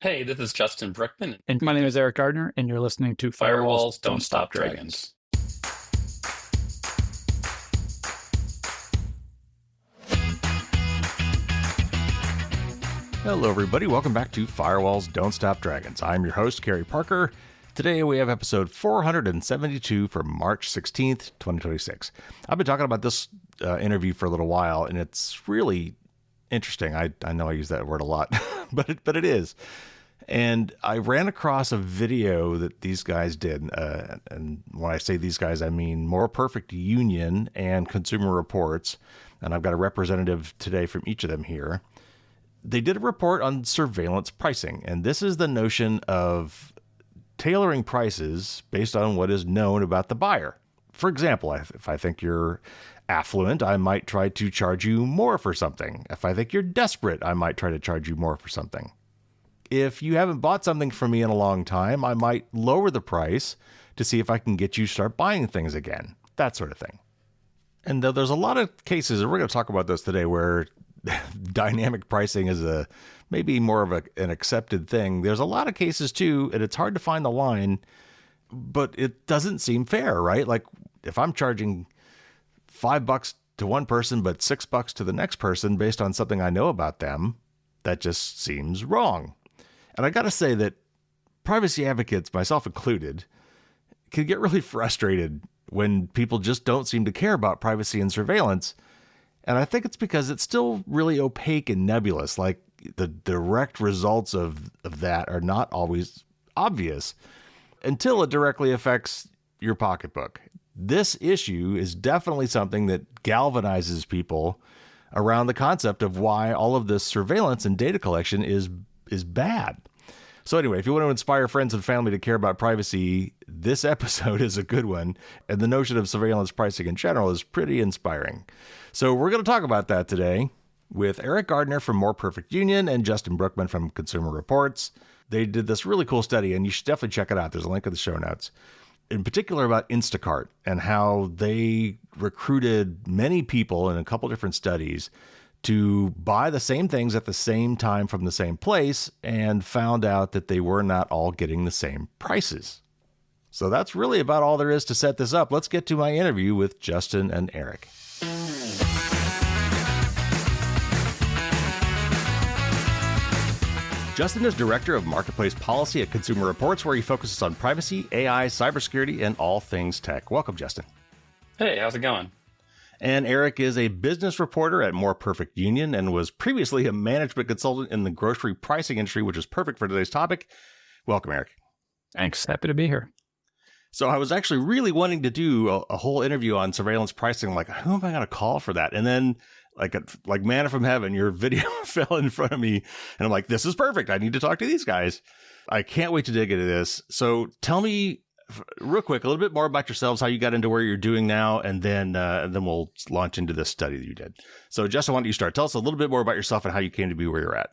Hey, this is Justin Brookman. And my name is Eric Gardner, and you're listening to Firewalls Firewalls Don't don't Stop stop Dragons. dragons. Hello, everybody. Welcome back to Firewalls Don't Stop Dragons. I'm your host, Kerry Parker. Today we have episode 472 for March 16th, 2026. I've been talking about this interview for a little while, and it's really interesting. I know I use that word a lot, but it is. And I ran across a video that these guys did. And when I say these guys, I mean More Perfect Union and Consumer Reports. And I've got a representative today from each of them here. They did a report on surveillance pricing, and this is the notion of tailoring prices based on what is known about the buyer. For example, if I think you're affluent, I might try to charge you more for something. If I think you're desperate, I might try to charge you more for something. If you haven't bought something from me in a long time, I might lower the price to see if I can get you to start buying things again, that sort of thing. And though there's a lot of cases, and we're going to talk about this today, where dynamic pricing is maybe more of an accepted thing. There's a lot of cases too, and it's hard to find the line, but it doesn't seem fair, right? Like if I'm charging $5 to one person, but $6 to the next person based on something I know about them, that just seems wrong. And I got to say that privacy advocates, myself included, can get really frustrated when people just don't seem to care about privacy and surveillance. And I think it's because it's still really opaque and nebulous. Like the direct results of that are not always obvious until it directly affects your pocketbook. This issue is definitely something that galvanizes people around the concept of why all of this surveillance and data collection is bad. So anyway, if you want to inspire friends and family to care about privacy, this episode is a good one. And the notion of surveillance pricing in general is pretty inspiring. So we're going to talk about that today with Eric Gardner from More Perfect Union and Justin Brookman from Consumer Reports. They did this really cool study, and you should definitely check it out. There's a link in the show notes. In particular about Instacart and how they recruited many people in a couple different studies to buy the same things at the same time from the same place, and found out that they were not all getting the same prices. So that's really about all there is to set this up. Let's get to my interview with Justin and Eric. Justin is Director of Marketplace Policy at Consumer Reports, where he focuses on privacy, AI, cybersecurity, and all things tech. Welcome, Justin. Hey, how's it going? And Eric is a business reporter at More Perfect Union and was previously a management consultant in the grocery pricing industry, which is perfect for today's topic. Welcome, Eric. Thanks. Happy to be here. So I was actually really wanting to do a whole interview on surveillance pricing. Like, who am I going to call for that? And then like manna from heaven, your video fell in front of me, and I'm like, this is perfect. I need to talk to these guys. I can't wait to dig into this. So tell me real quick, a little bit more about yourselves, how you got into where you're doing now, and then we'll launch into this study that you did. So Justin, why don't you start? Tell us a little bit more about yourself and how you came to be where you're at.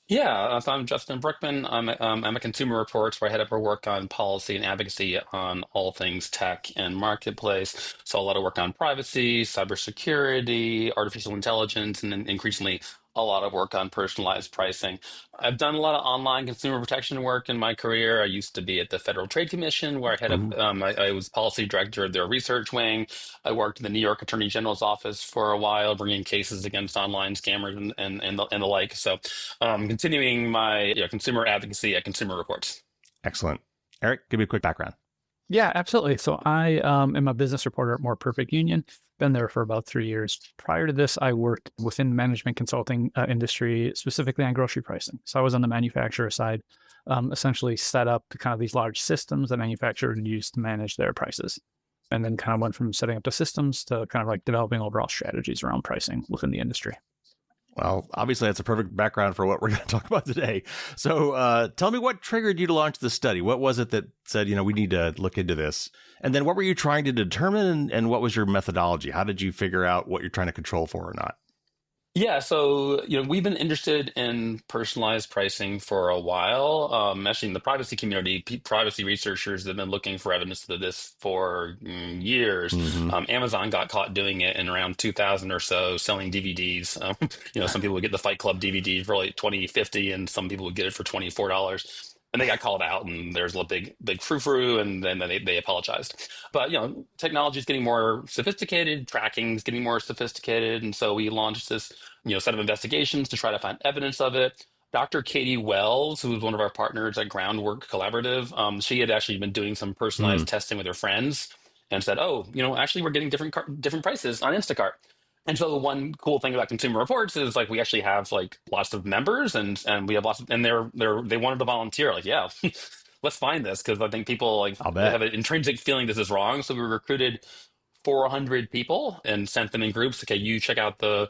Yeah, so I'm Justin Brookman. I'm a Consumer Reports where I head up our work on policy and advocacy on all things tech and marketplace. So a lot of work on privacy, cybersecurity, artificial intelligence, and then increasingly a lot of work on personalized pricing. I've done a lot of online consumer protection work in my career. I used to be at the Federal Trade Commission where I head up, Ooh, I was policy director of their research wing. I worked in the New York Attorney General's office for a while, bringing cases against online scammers and the like. So continuing my consumer advocacy at Consumer Reports. excellent. Eric, give me a quick background. Yeah, absolutely. So I am a business reporter at More Perfect Union. Been there for about 3 years. Prior to this, I worked within the management consulting industry, specifically on grocery pricing. So I was on the manufacturer side, essentially set up kind of these large systems that manufacturers use to manage their prices. And then kind of went from setting up the systems to kind of like developing overall strategies around pricing within the industry. Well, obviously, that's a perfect background for what we're going to talk about today. So tell me what triggered you to launch this study. What was it that said, we need to look into this? And then what were you trying to determine, and what was your methodology? How did you figure out what you're trying to control for or not? Yeah, so we've been interested in personalized pricing for a while. Actually, in the privacy community, privacy researchers have been looking for evidence of this for years. Hmm. Amazon got caught doing it in around 2000 or so, selling DVDs. Some people would get the Fight Club DVD for like 20.50, and some people would get it for $24. And they got called out, and there's a big frou-frou, and then they apologized. But technology is getting more sophisticated, tracking is getting more sophisticated, and so we launched this set of investigations to try to find evidence of it. Dr. Katie Wells, who was one of our partners at Groundwork Collaborative, she had actually been doing some Hmm. personalized testing with her friends and said, "Oh, actually, we're getting different prices on Instacart." And so one cool thing about Consumer Reports is like we actually have like lots of members, and we have lots of, and they wanted to volunteer. Like, yeah, let's find this, because I think people like I'll have bet. an intrinsic feeling this is wrong. So we recruited 400 people and sent them in groups. Okay, you check out the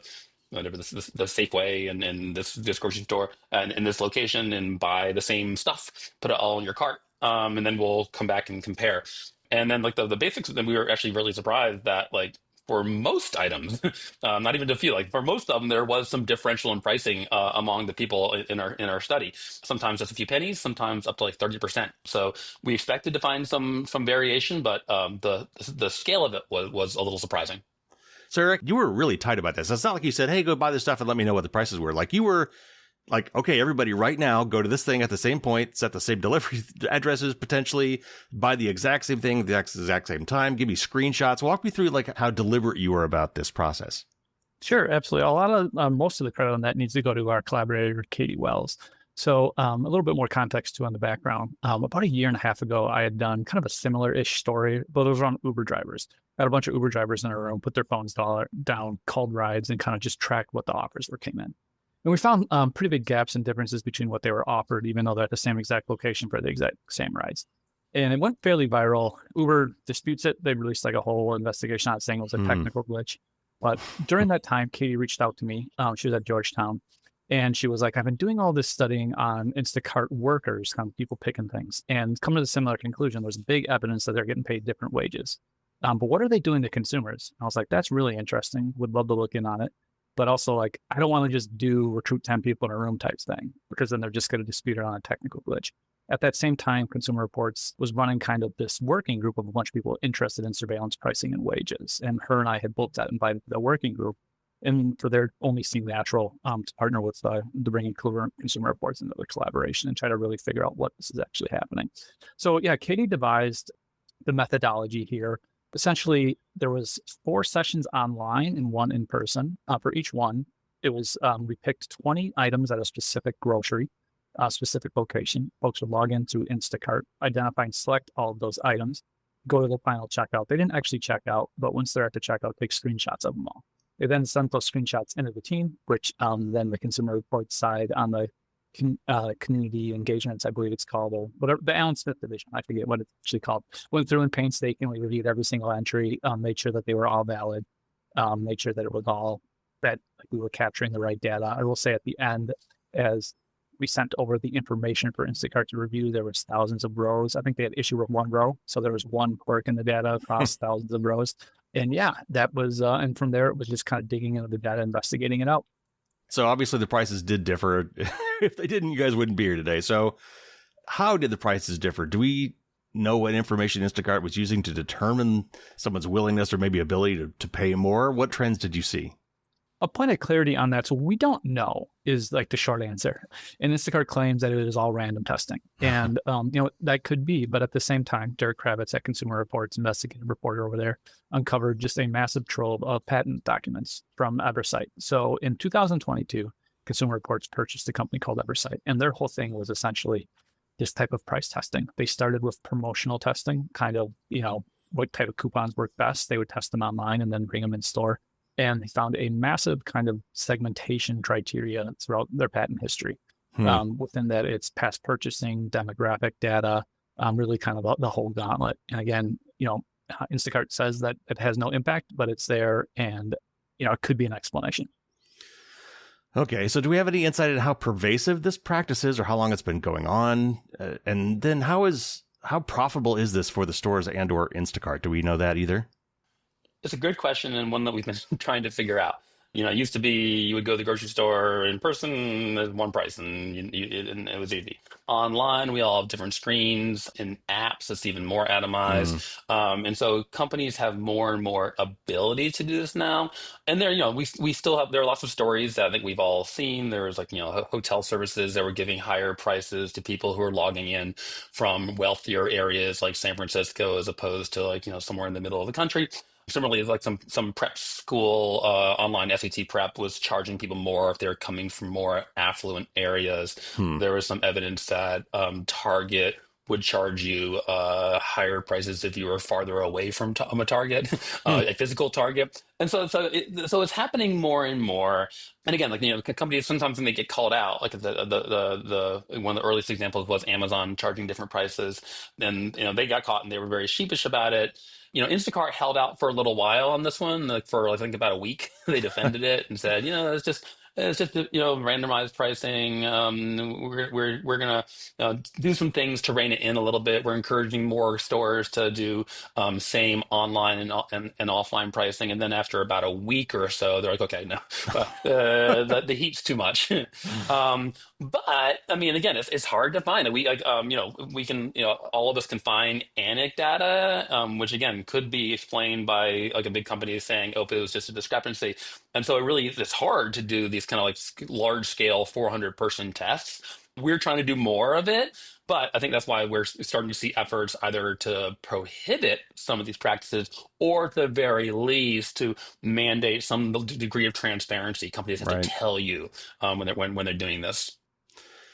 whatever the Safeway and this grocery store and in this location, and buy the same stuff. Put it all in your cart, and then we'll come back and compare. And then like the basics. Then we were actually really surprised that like for most items, not even a few, like for most of them, there was some differential in pricing among the people in our study. Sometimes just a few pennies, sometimes up to like 30%. So we expected to find some variation, but the scale of it was a little surprising. So Eric, you were really tight about this. It's not like you said, "Hey, go buy this stuff and let me know what the prices were." Like you were like, "Okay, everybody right now go to this thing at the same point, set the same delivery addresses, potentially buy the exact same thing at the exact same time. Give me screenshots." Walk me through like how deliberate you were about this process. Sure, absolutely. Most of the credit on that needs to go to our collaborator, Katie Wells. So a little bit more context too on the background. About a year and a half ago, I had done kind of a similar-ish story, but it was on Uber drivers. I had a bunch of Uber drivers in a room, put their phones down, called rides, and kind of just tracked what the offers were came in. And we found pretty big gaps and differences between what they were offered, even though they're at the same exact location for the exact same rides. And it went fairly viral. Uber disputes it. They released like a whole investigation on it, saying it was a Hmm. technical glitch. But during that time, Katie reached out to me. She was at Georgetown, and she was like, "I've been doing all this studying on Instacart workers, kind of people picking things, and come to the similar conclusion. There's big evidence that they're getting paid different wages. But what are they doing to consumers?" I was like, "That's really interesting. Would love to look in on it." But also, like, I don't want to just do recruit 10 people in a room type thing, because then they're just going to dispute it on a technical glitch. At that same time, Consumer Reports was running kind of this working group of a bunch of people interested in surveillance pricing and wages. And her and I had both got invited to the working group, and for their only seemed natural to partner with the bringing Consumer Reports into the collaboration and try to really figure out what this is actually happening. So yeah, Katie devised the methodology here. Essentially, there was 4 sessions online and 1 in person. For each one, it was we picked 20 items at a specific grocery, specific location. Folks would log in through Instacart, identify and select all of those items, go to the final checkout. They didn't actually check out, but once they're at the checkout, take screenshots of them all. They then sent those screenshots into the team, which then the Consumer Reports side on the community engagements, I believe it's called, or whatever, the Allen Smith division, I forget what it's actually called, went through and painstakingly reviewed every single entry, made sure that they were all valid, made sure that it was all, that like, we were capturing the right data. I will say at the end, as we sent over the information for Instacart to review, there was thousands of rows. I think they had issue with 1 row. So there was 1 quirk in the data across thousands of rows. And yeah, that was, and from there, it was just kind of digging into the data, investigating it out. So obviously the prices did differ. If they didn't, you guys wouldn't be here today. So how did the prices differ? Do we know what information Instacart was using to determine someone's willingness or maybe ability to pay more? What trends did you see? A point of clarity on that. So we don't know is like the short answer. And Instacart claims that it is all random testing. And, that could be, but at the same time, Derek Kravitz at Consumer Reports, investigative reporter over there, uncovered just a massive trove of patent documents from Eversight. So in 2022, Consumer Reports purchased a company called Eversight, and their whole thing was essentially this type of price testing. They started with promotional testing, kind of, what type of coupons work best. They would test them online and then bring them in store. And they found a massive kind of segmentation criteria throughout their patent history. Within that, it's past purchasing, demographic data, really kind of the whole gauntlet. And again, Instacart says that it has no impact, but it's there, and it could be an explanation. Okay, so do we have any insight into how pervasive this practice is, or how long it's been going on? And then how profitable is this for the stores and/or Instacart? Do we know that either? It's a good question, and one that we've been trying to figure out. It used to be you would go to the grocery store in person, there's one price, and, and it was easy. Online, we all have different screens. In apps, it's even more Mm, atomized. And so companies have more and more ability to do this now. And we still have, there are lots of stories that I think we've all seen. There's like, hotel services that were giving higher prices to people who are logging in from wealthier areas like San Francisco, as opposed to like, somewhere in the middle of the country. Similarly, like some prep school, online SAT prep was charging people more if they're coming from more affluent areas. hmm. There was some evidence that Target would charge you higher prices if you were farther away from a Target, Hmm. a physical Target. And so it's happening more and more. And again, like, companies sometimes when they get called out, like the one of the earliest examples was Amazon charging different prices, and they got caught and they were very sheepish about it. Instacart held out for a little while on this one, like for I think about a week. They defended it and said, it's just randomized pricing. We're gonna do some things to rein it in a little bit. We're encouraging more stores to do same online and offline pricing. And then after about a week or so, they're like, okay, no, the heat's too much. But I mean, again, it's hard to find. We like we can all of us can find anecdote data, which again could be explained by like a big company saying, oh, it was just a discrepancy. And so it's hard to do these kind of like large scale 400 person tests. We're trying to do more of it, but I think that's why we're starting to see efforts either to prohibit some of these practices or at the very least to mandate some degree of transparency. Companies have to Right. tell you when they're doing this.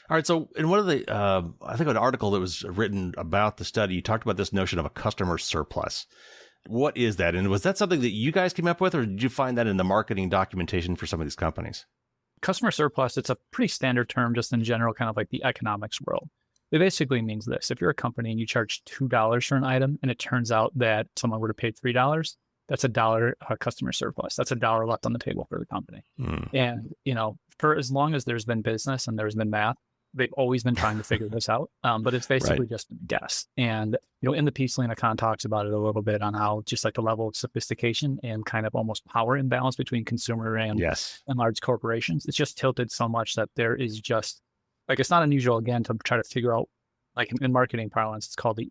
All right. So in one of the, I think an article that was written about the study, you talked about this notion of a customer surplus. What is that? And was that something that you guys came up with, or did you find that in the marketing documentation for some of these companies? Customer surplus, it's a pretty standard term just in general, kind of like the economics world. It basically means this. If you're a company and you charge $2 for an item and it turns out that someone would have paid $3, that's $1 customer surplus. That's $1 left on the table for the company. Mm. And, for as long as there's been business and there's been math, they've always been trying to figure this out. But it's basically just a guess. And, in the piece, Lena Khan talks about it a little bit on how just like the level of sophistication and kind of almost power imbalance between consumer and large corporations. It's just tilted so much that there is just like, it's not unusual again to try to figure out, like in marketing parlance, it's called the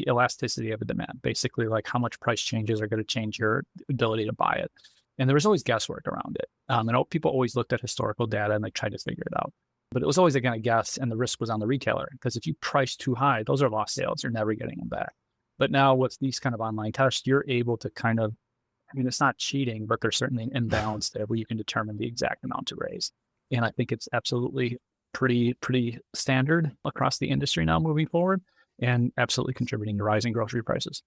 elasticity of a demand. Basically, like how much price changes are going to change your ability to buy it. And there was always guesswork around it. And people always looked at historical data and like tried to figure it out. But it was always again a guess, and the risk was on the retailer because if you price too high, those are lost sales. You're never getting them back. But now with these kind of online tests, you're able to kind of, I mean, it's not cheating, but there's certainly an imbalance there where you can determine the exact amount to raise. And I think it's absolutely pretty standard across the industry now moving forward, and absolutely contributing to rising grocery prices.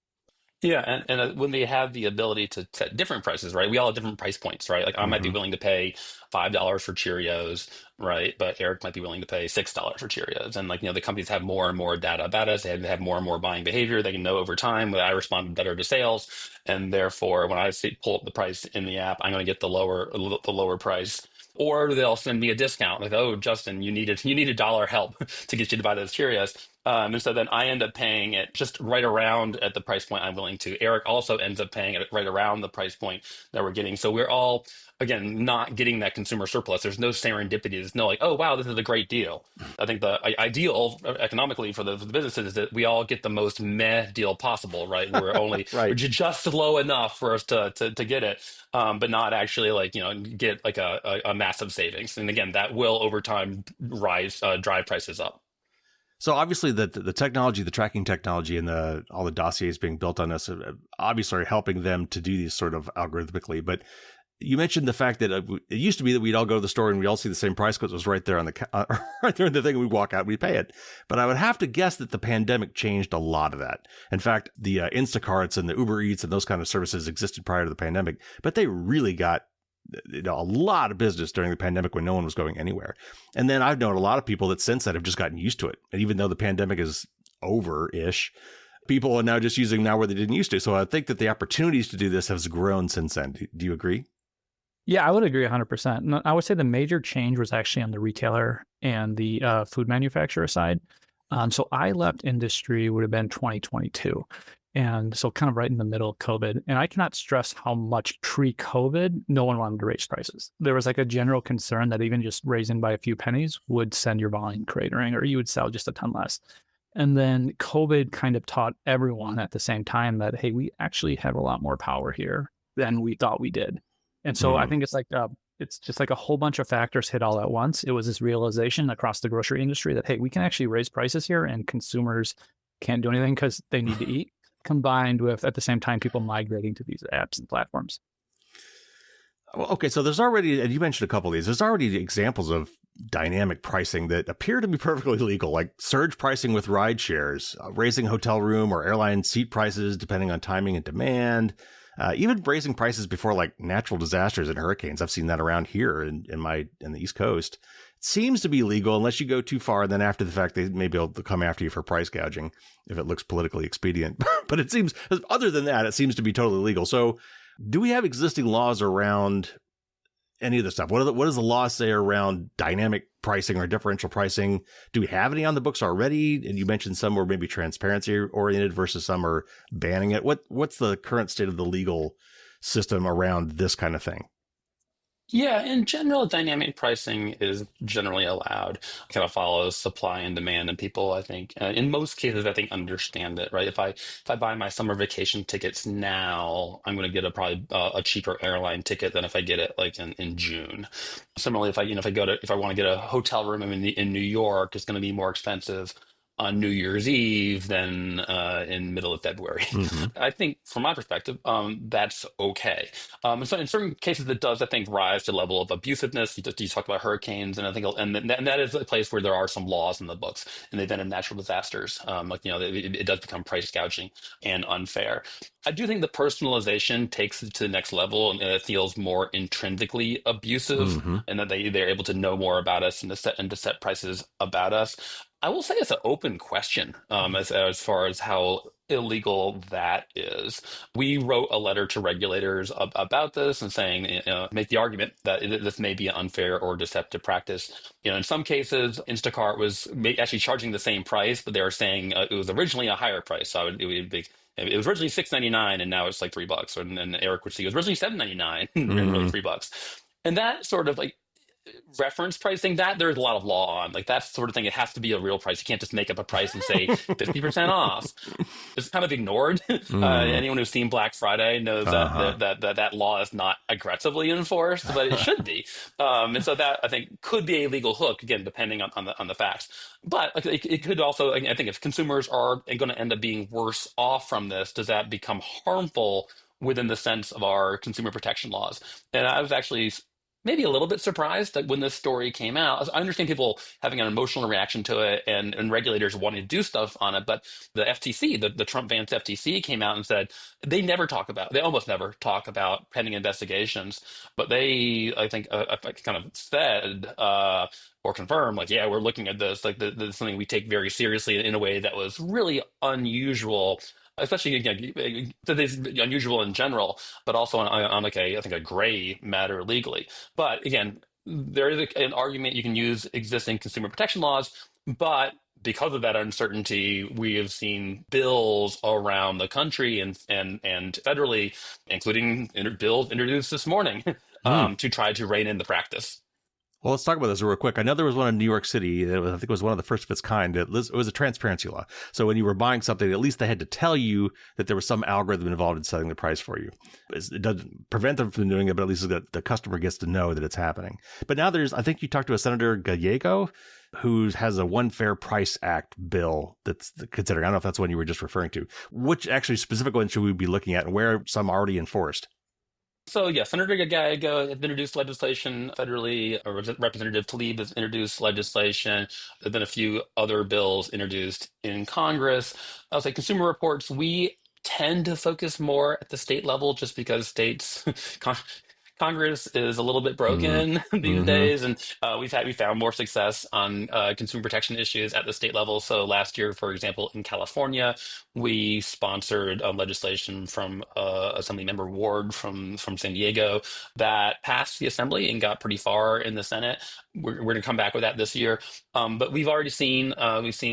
Yeah, and when they have the ability to set different prices, right? We all have different price points, right? Like I might be willing to pay $5 for Cheerios, right? But Eric might be willing to pay $6 for Cheerios. And like, the companies have more and more data about us. They have more and more buying behavior. They can know over time that I respond better to sales. And therefore, when I pull up the price in the app, I'm going to get the lower price. Or they'll send me a discount. Like, oh, Justin, you need $1 help to get you to buy those Cheerios. And so then I end up paying it just right around at the price point I'm willing to. Eric also ends up paying it right around the price point that we're getting. So we're all, again, not getting that consumer surplus. There's no serendipity. There's no like, oh, wow, this is a great deal. I think the ideal economically for the businesses is that we all get the most meh deal possible, right? We're only we're just low enough for us to get it, but not actually like, get like a massive savings. And again, that will over time drive prices up. So obviously the technology, the tracking technology, and all the dossiers being built on this, obviously are helping them to do these sort of algorithmically. But you mentioned the fact that it used to be that we'd all go to the store and we'd all see the same price because it was right there on right there in the thing. We walk out, we pay it. But I would have to guess that the pandemic changed a lot of that. In fact, the Instacarts and the Uber Eats and those kind of services existed prior to the pandemic, but they really got a lot of business during the pandemic when no one was going anywhere. And then I've known a lot of people that since then have just gotten used to it. And even though the pandemic is over-ish, people are now just using now where they didn't used to. So I think that the opportunities to do this has grown since then. Do you agree? Yeah, I would agree 100%. And I would say the major change was actually on the retailer and the food manufacturer side. So I left industry would have been 2022. And so kind of right in the middle of COVID. And I cannot stress how much pre-COVID, no one wanted to raise prices. There was like a general concern that even just raising by a few pennies would send your volume cratering, or you would sell just a ton less. And then COVID kind of taught everyone at the same time that, hey, we actually have a lot more power here than we thought we did. And so I think it's just like a whole bunch of factors hit all at once. It was this realization across the grocery industry that, hey, we can actually raise prices here and consumers can't do anything because they need to eat, combined with, at the same time, people migrating to these apps and platforms. Well, okay, so there's already, and you mentioned a couple of these, there's already examples of dynamic pricing that appear to be perfectly legal, like surge pricing with ride shares, raising hotel room or airline seat prices depending on timing and demand, even raising prices before like natural disasters and hurricanes. I've seen that around here in the East Coast. It seems to be legal unless you go too far, and then after the fact, they may be able to come after you for price gouging if it looks politically expedient. But it seems, other than that, it seems to be totally legal. So do we have existing laws around any of this stuff? What does the law say around dynamic pricing or differential pricing? Do we have any on the books already? And you mentioned some were maybe transparency oriented versus some are banning it. What's the current state of the legal system around this kind of thing? Yeah, in general, dynamic pricing is generally allowed. Kind of follows supply and demand, and people, I think, in most cases, I think, understand it, right? If I buy my summer vacation tickets now, I'm going to get probably a cheaper airline ticket than if I get it like in June. Similarly, if I want to get a hotel room in New York, it's going to be more expensive on New Year's Eve than in middle of February. Mm-hmm. I think, from my perspective, that's okay. And so in certain cases, it does, I think, rise to the level of abusiveness. You talked about hurricanes, and I think, and that is a place where there are some laws in the books, and they've been in natural disasters. It does become price gouging and unfair. I do think the personalization takes it to the next level, and it feels more intrinsically abusive, Mm-hmm. and that they're able to know more about us and to set prices about us. I will say it's an open question as far as how illegal that is. We wrote a letter to regulators about this and saying, make the argument that this may be an unfair or deceptive practice. In some cases, Instacart was actually charging the same price, but they were saying it was originally a higher price. So it was originally $6.99 and now it's like $3. And Eric would see it was originally $7.99 and really Mm-hmm. $3. And that sort of like reference pricing, that there's a lot of law on, like that sort of thing. It has to be a real price. You can't just make up a price and say 50% off. It's kind of ignored. Mm-hmm. Anyone who's seen Black Friday knows Uh-huh. that law is not aggressively enforced, but it should be. And so that, I think, could be a legal hook, again, depending on the facts. But like, it could also, I think, if consumers are going to end up being worse off from this, does that become harmful within the sense of our consumer protection laws? And I was actually maybe a little bit surprised that when this story came out. I understand people having an emotional reaction to it and regulators wanting to do stuff on it, but the FTC, the Trump-Vance FTC, came out and said they almost never talk about pending investigations, but they, I think, kind of said or confirmed, like, yeah, we're looking at this, like this is something we take very seriously in a way that was really unusual, especially, again, that is unusual in general, but also on like I think a gray matter legally. But again, there is an argument you can use existing consumer protection laws, but because of that uncertainty, we have seen bills around the country and federally, including bills introduced this morning, to try to rein in the practice. Well, let's talk about this real quick. I know there was one in New York City. I think it was one of the first of its kind. It was a transparency law. So when you were buying something, at least they had to tell you that there was some algorithm involved in setting the price for you. It doesn't prevent them from doing it, but at least the customer gets to know that it's happening. But now I think you talked to a Senator Gallego who has a One Fair Price Act bill that's considering. I don't know if that's one you were just referring to. Which actually specific one should we be looking at, and where are some already enforced? So yeah, Senator Gallego has introduced legislation federally, or Representative Tlaib has introduced legislation. There've been a few other bills introduced in Congress. I'll say Consumer Reports, we tend to focus more at the state level just because states Congress is a little bit broken these Mm-hmm. days, and we found more success on consumer protection issues at the state level. So last year, for example, in California, we sponsored legislation from Assemblymember Ward from San Diego that passed the Assembly and got pretty far in the Senate. We're going to come back with that this year. But we've already seen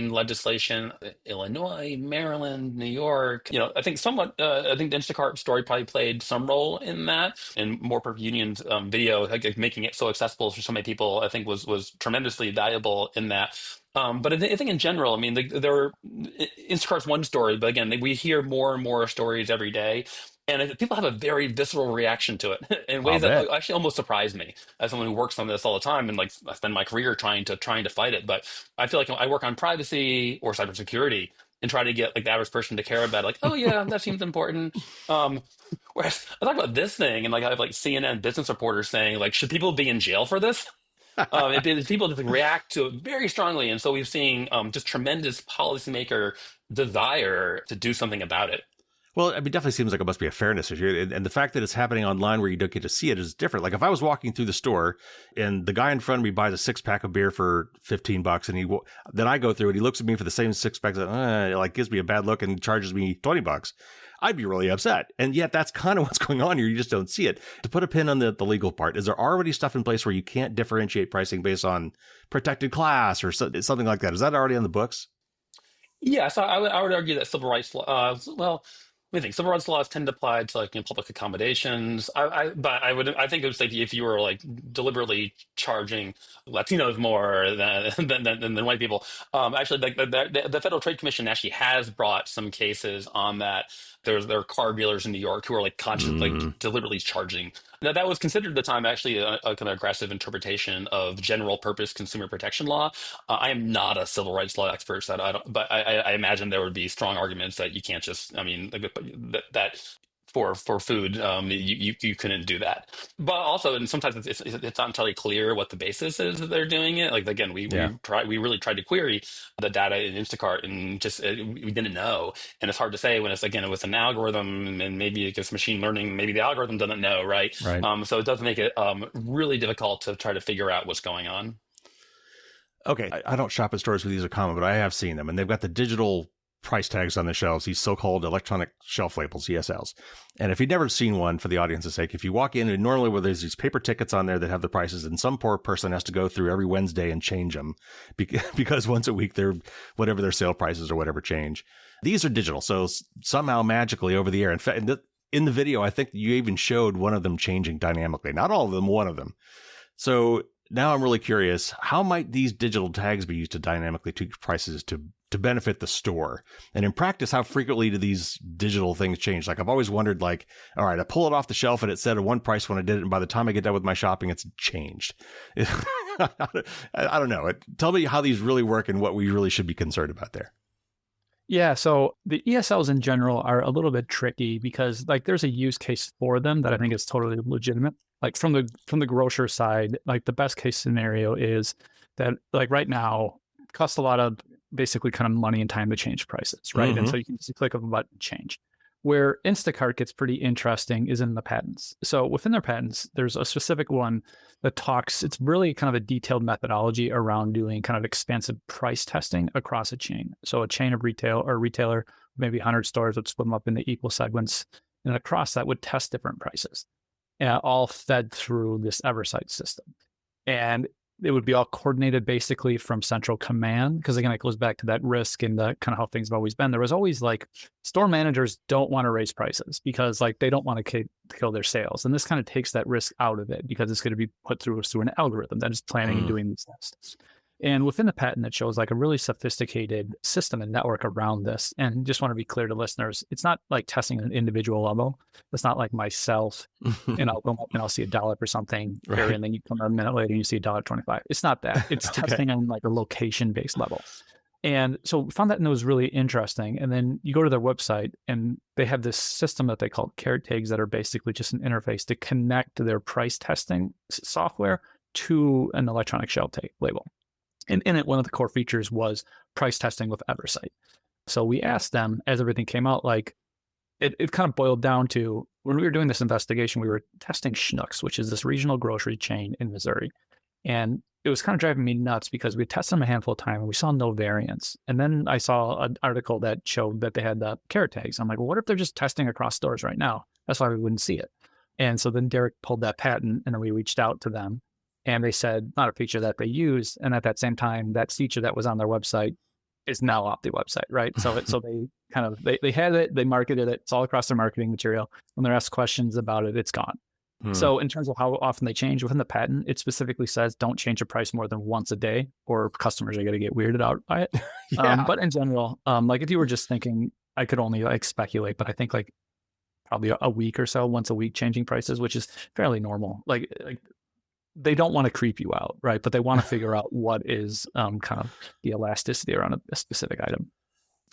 legislation, Illinois, Maryland, New York. I think somewhat. I think the Instacart story probably played some role in that, and More Perfect Union's video, like making it so accessible for so many people, I think was tremendously valuable in that. But I think in general, I mean, Instacart's one story, but again, we hear more and more stories every day. And people have a very visceral reaction to it in I'll ways that bet. actually almost surprise me as someone who works on this all the time, and like I spend my career trying to fight it. But I feel like I work on privacy or cybersecurity and try to get like the average person to care about it, like, oh yeah, that seems important. Um, Whereas I talk about this thing, and like I have like CNN business reporters saying, like, should people be in jail for this? People just react to it very strongly, and so we've seen just tremendous policymaker desire to do something about it. Well, I mean, it definitely seems like it must be a fairness issue. And the fact that it's happening online where you don't get to see it is different. Like if I was walking through the store and the guy in front of me buys a 6-pack of beer for $15 and then I go through and he looks at me for the same 6 packs, like gives me a bad look and charges me $20. I'd be really upset. And yet that's kind of what's going on here. You just don't see it. To put a pin on the legal part, is there already stuff in place where you can't differentiate pricing based on protected class or something like that? Is that already on the books? Yeah, so I would argue that civil rights law, well, I think civil rights laws tend to apply to like public accommodations. I think it was like if you were like deliberately charging Latinos more than white people. Actually, like the Federal Trade Commission actually has brought some cases on that. There are car dealers in New York who are like conscious, like Mm. deliberately charging. Now that was considered at the time actually a kind of aggressive interpretation of general purpose consumer protection law. I am not a civil rights law expert, so I don't, but I imagine there would be strong arguments that you can't just, I mean, like, that for food, you couldn't do that. But also, and sometimes it's not entirely clear what the basis is that they're doing it. Like again, Yeah. we really tried to query the data in Instacart, and just we didn't know. And it's hard to say when it's again with an algorithm, and maybe it's machine learning, maybe the algorithm doesn't know, right? Right. So it does make it really difficult to try to figure out what's going on. Okay. I don't shop at stores where these are common, but I have seen them and they've got the digital price tags on the shelves, these so-called electronic shelf labels, ESLs. And if you've never seen one, for the audience's sake, if you walk in and normally where there's these paper tickets on there that have the prices and some poor person has to go through every Wednesday and change them because once a week they're whatever their sale prices or whatever change. These are digital. So somehow magically over the air. In fact, in the video, I think you even showed one of them changing dynamically. Not all of them, one of them. So now I'm really curious, how might these digital tags be used to dynamically tweak prices to benefit the store? And in practice, how frequently do these digital things change? Like I've always wondered, like, all right, I pull it off the shelf and it said at one price when I did it, and by the time I get done with my shopping, it's changed. I don't know. Tell me how these really work and what we really should be concerned about there. Yeah, so the ESLs in general are a little bit tricky because like there's a use case for them that I think is totally legitimate. Like from the grocer side, like the best case scenario is that like right now it costs a lot of basically kind of money and time to change prices, right? And so you can just click a button and change. Where Instacart gets pretty interesting is in the patents. So within their patents, there's a specific one that talks, it's really kind of a detailed methodology around doing kind of expansive price testing across a chain. So a chain of retail or retailer, maybe 100 stores would split them up into equal segments, and across that would test different prices, all fed through this Eversight system. And it would be all coordinated basically from central command. Because again, it goes back to that risk and the kind of how things have always been. There was always like store managers don't want to raise prices because like they don't want to kill their sales. And this kind of takes that risk out of it because it's going to be put through an algorithm that is planning and doing these tests. And within the patent, it shows like a really sophisticated system and network around this. And just want to be clear to listeners, it's not like testing an individual level. It's not like myself, and I'll go up and I'll see $1 for something, Right. and then you come a minute later and you see $1.25. It's not that. It's Okay. testing on like a location-based level. And so we found that and it was really interesting. And then you go to their website and they have this system that they call carrot tags that are basically just an interface to connect their price testing software to an electronic shelf tag label. And in it, one of the core features was price testing with Eversight. So we asked them, as everything came out, like, it kind of boiled down to, when we were doing this investigation, we were testing Schnucks, which is this regional grocery chain in Missouri. And it was kind of driving me nuts because we tested them a handful of times and we saw no variance. And then I saw an article that showed that they had the carrot tags. I'm like, well, what if they're just testing across stores right now? That's why we wouldn't see it. And so then Derek pulled that patent, and then we reached out to them, and they said not a feature that they use. And at that same time, that feature that was on their website is now off the website, right? So they kind of, they had it, they marketed it, it's all across their marketing material. When they're asked questions about it, it's gone. So in terms of how often they change within the patent, it specifically says don't change a price more than once a day, or customers are going to get weirded out by it. Yeah. But in general, like if you were just thinking, I could only like speculate, but I think like probably a week or so, once a week, changing prices, which is fairly normal. Like they don't want to creep you out, right? But they want to figure out what is kind of the elasticity around a specific item.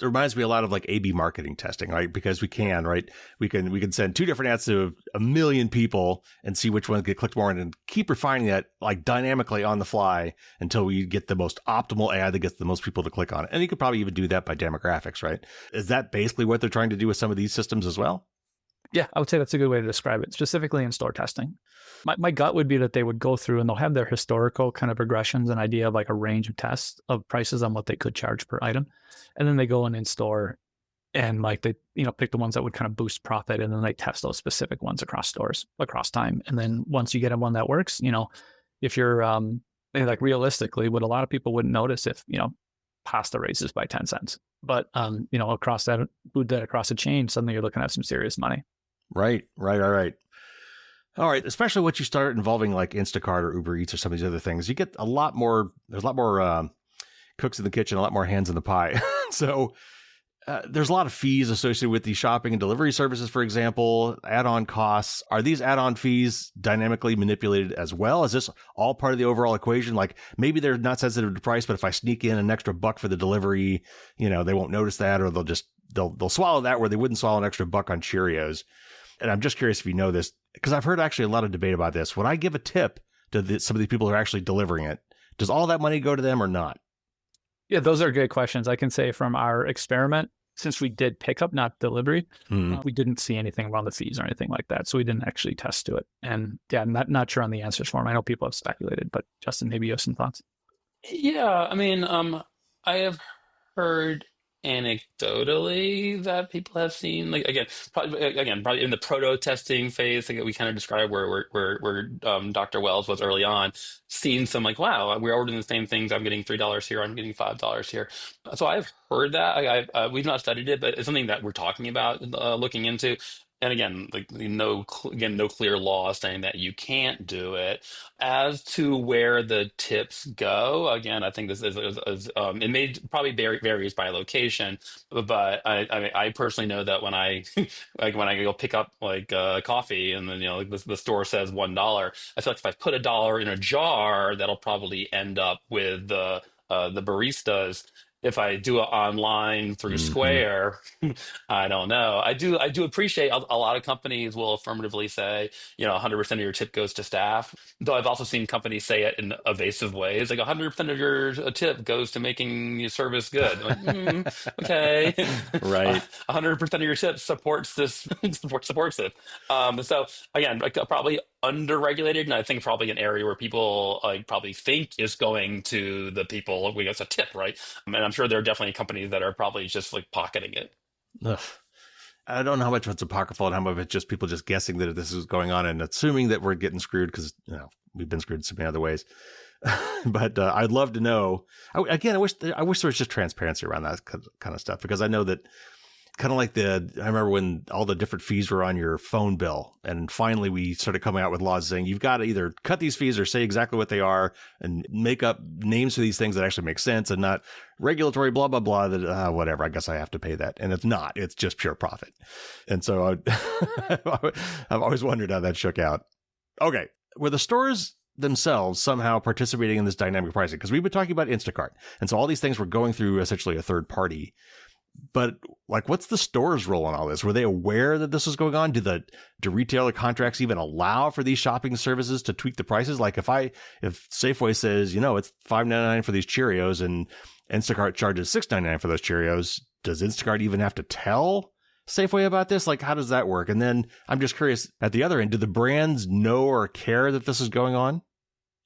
It reminds me a lot of like A/B marketing testing, right? Because we can, right? We can send 2 different ads to a million people and see which ones get clicked more, and keep refining that like dynamically on the fly until we get the most optimal ad that gets the most people to click on it. And you could probably even do that by demographics, right? Is that basically what they're trying to do with some of these systems as well? Yeah, I would say that's a good way to describe it, specifically in store testing. My gut would be that they would go through and they'll have their historical kind of progressions, an idea of like a range of tests of prices on what they could charge per item. And then they go in store and like they, pick the ones that would kind of boost profit. And then they test those specific ones across stores, across time. And then once you get one that works, if you're like realistically, what a lot of people wouldn't notice if, pasta raises by 10 cents. But, across that across a chain, suddenly you're looking at some serious money. Right. All right. Especially once you start involving like Instacart or Uber Eats or some of these other things, you get there's a lot more cooks in the kitchen, a lot more hands in the pie. So there's a lot of fees associated with the shopping and delivery services, for example, add-on costs. Are these add-on fees dynamically manipulated as well? Is this all part of the overall equation? Like maybe they're not sensitive to price, but if I sneak in an extra $1 for the delivery, they won't notice that, or they'll swallow that where they wouldn't swallow an extra $1 on Cheerios. And I'm just curious if you know this, because I've heard actually a lot of debate about this. When I give a tip to some of these people who are actually delivering it, does all that money go to them or not? Yeah, those are good questions. I can say from our experiment, since we did pickup, not delivery, we didn't see anything around the fees or anything like that. So we didn't actually test to it. And yeah, I'm not sure on the answers for them. I know people have speculated, but Justin, maybe you have some thoughts. Yeah, I mean, I have heard anecdotally that people have seen, like probably in the proto testing phase, like we kind of described where Dr. Wells was early on, seeing some like, wow, we're ordering the same things. I'm getting $3 here. I'm getting $5 here. So I've heard that. We've not studied it, but it's something that we're talking about looking into. And again, like no clear law saying that you can't do it. As to where the tips go, again, I think this is it may probably varies by location, but I personally know that when I when I go pick up like coffee, and then like the store says $1, I feel like if I put $1 in a jar, that'll probably end up with the baristas. If I do it online through Square, I don't know. I do appreciate a lot of companies will affirmatively say, 100% of your tip goes to staff. Though I've also seen companies say it in evasive ways, like 100% of your tip goes to making your service good. I'm like, okay, Right. 100% of your tip supports this, supports it. So again, like probably underregulated, and I think probably an area where people like probably think is going to the people we get a tip, right? And I'm sure there are definitely companies that are probably just like pocketing it. Ugh. I don't know how much of it's apocryphal and how much of it's just people just guessing that this is going on and assuming that we're getting screwed because we've been screwed so many other ways. But I'd love to know. I wish there was just transparency around that kind of stuff, because I know that kind of like I remember when all the different fees were on your phone bill, and finally we started coming out with laws saying you've got to either cut these fees or say exactly what they are and make up names for these things that actually make sense and not regulatory blah, blah, blah, that whatever, I guess I have to pay that. And it's not, it's just pure profit. And so I've always wondered how that shook out. Okay. Were the stores themselves somehow participating in this dynamic pricing? Because we've been talking about Instacart. And so all these things were going through essentially a third party. But like, what's the store's role in all this? Were they aware that this was going on? Do retailer contracts even allow for these shopping services to tweak the prices? Like if Safeway says, it's $5.99 for these Cheerios and Instacart charges $6.99 for those Cheerios, does Instacart even have to tell Safeway about this? Like, how does that work? And then I'm just curious, at the other end, do the brands know or care that this is going on?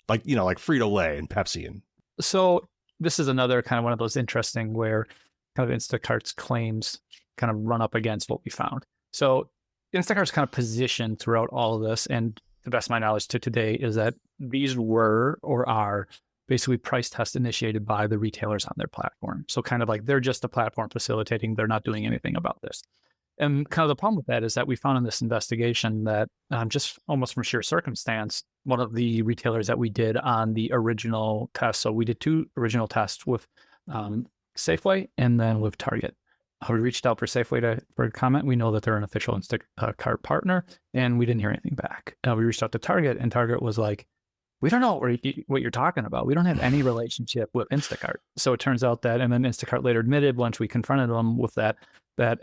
Like, like Frito-Lay and Pepsi. And So this is another kind of one of those interesting where kind of Instacart's claims kind of run up against what we found. So Instacart's kind of position throughout all of this, and the best of my knowledge to today, is that these were or are basically price tests initiated by the retailers on their platform. So kind of like they're just a platform facilitating, they're not doing anything about this. And kind of the problem with that is that we found in this investigation that just almost from sheer circumstance, one of the retailers that we did on the original test, so we did 2 original tests with Safeway and then with Target. We reached out for Safeway for a comment. We know that they're an official Instacart partner, and we didn't hear anything back. We reached out to Target, and Target was like, we don't know what you're talking about. We don't have any relationship with Instacart. So it turns out that, and then Instacart later admitted once we confronted them with that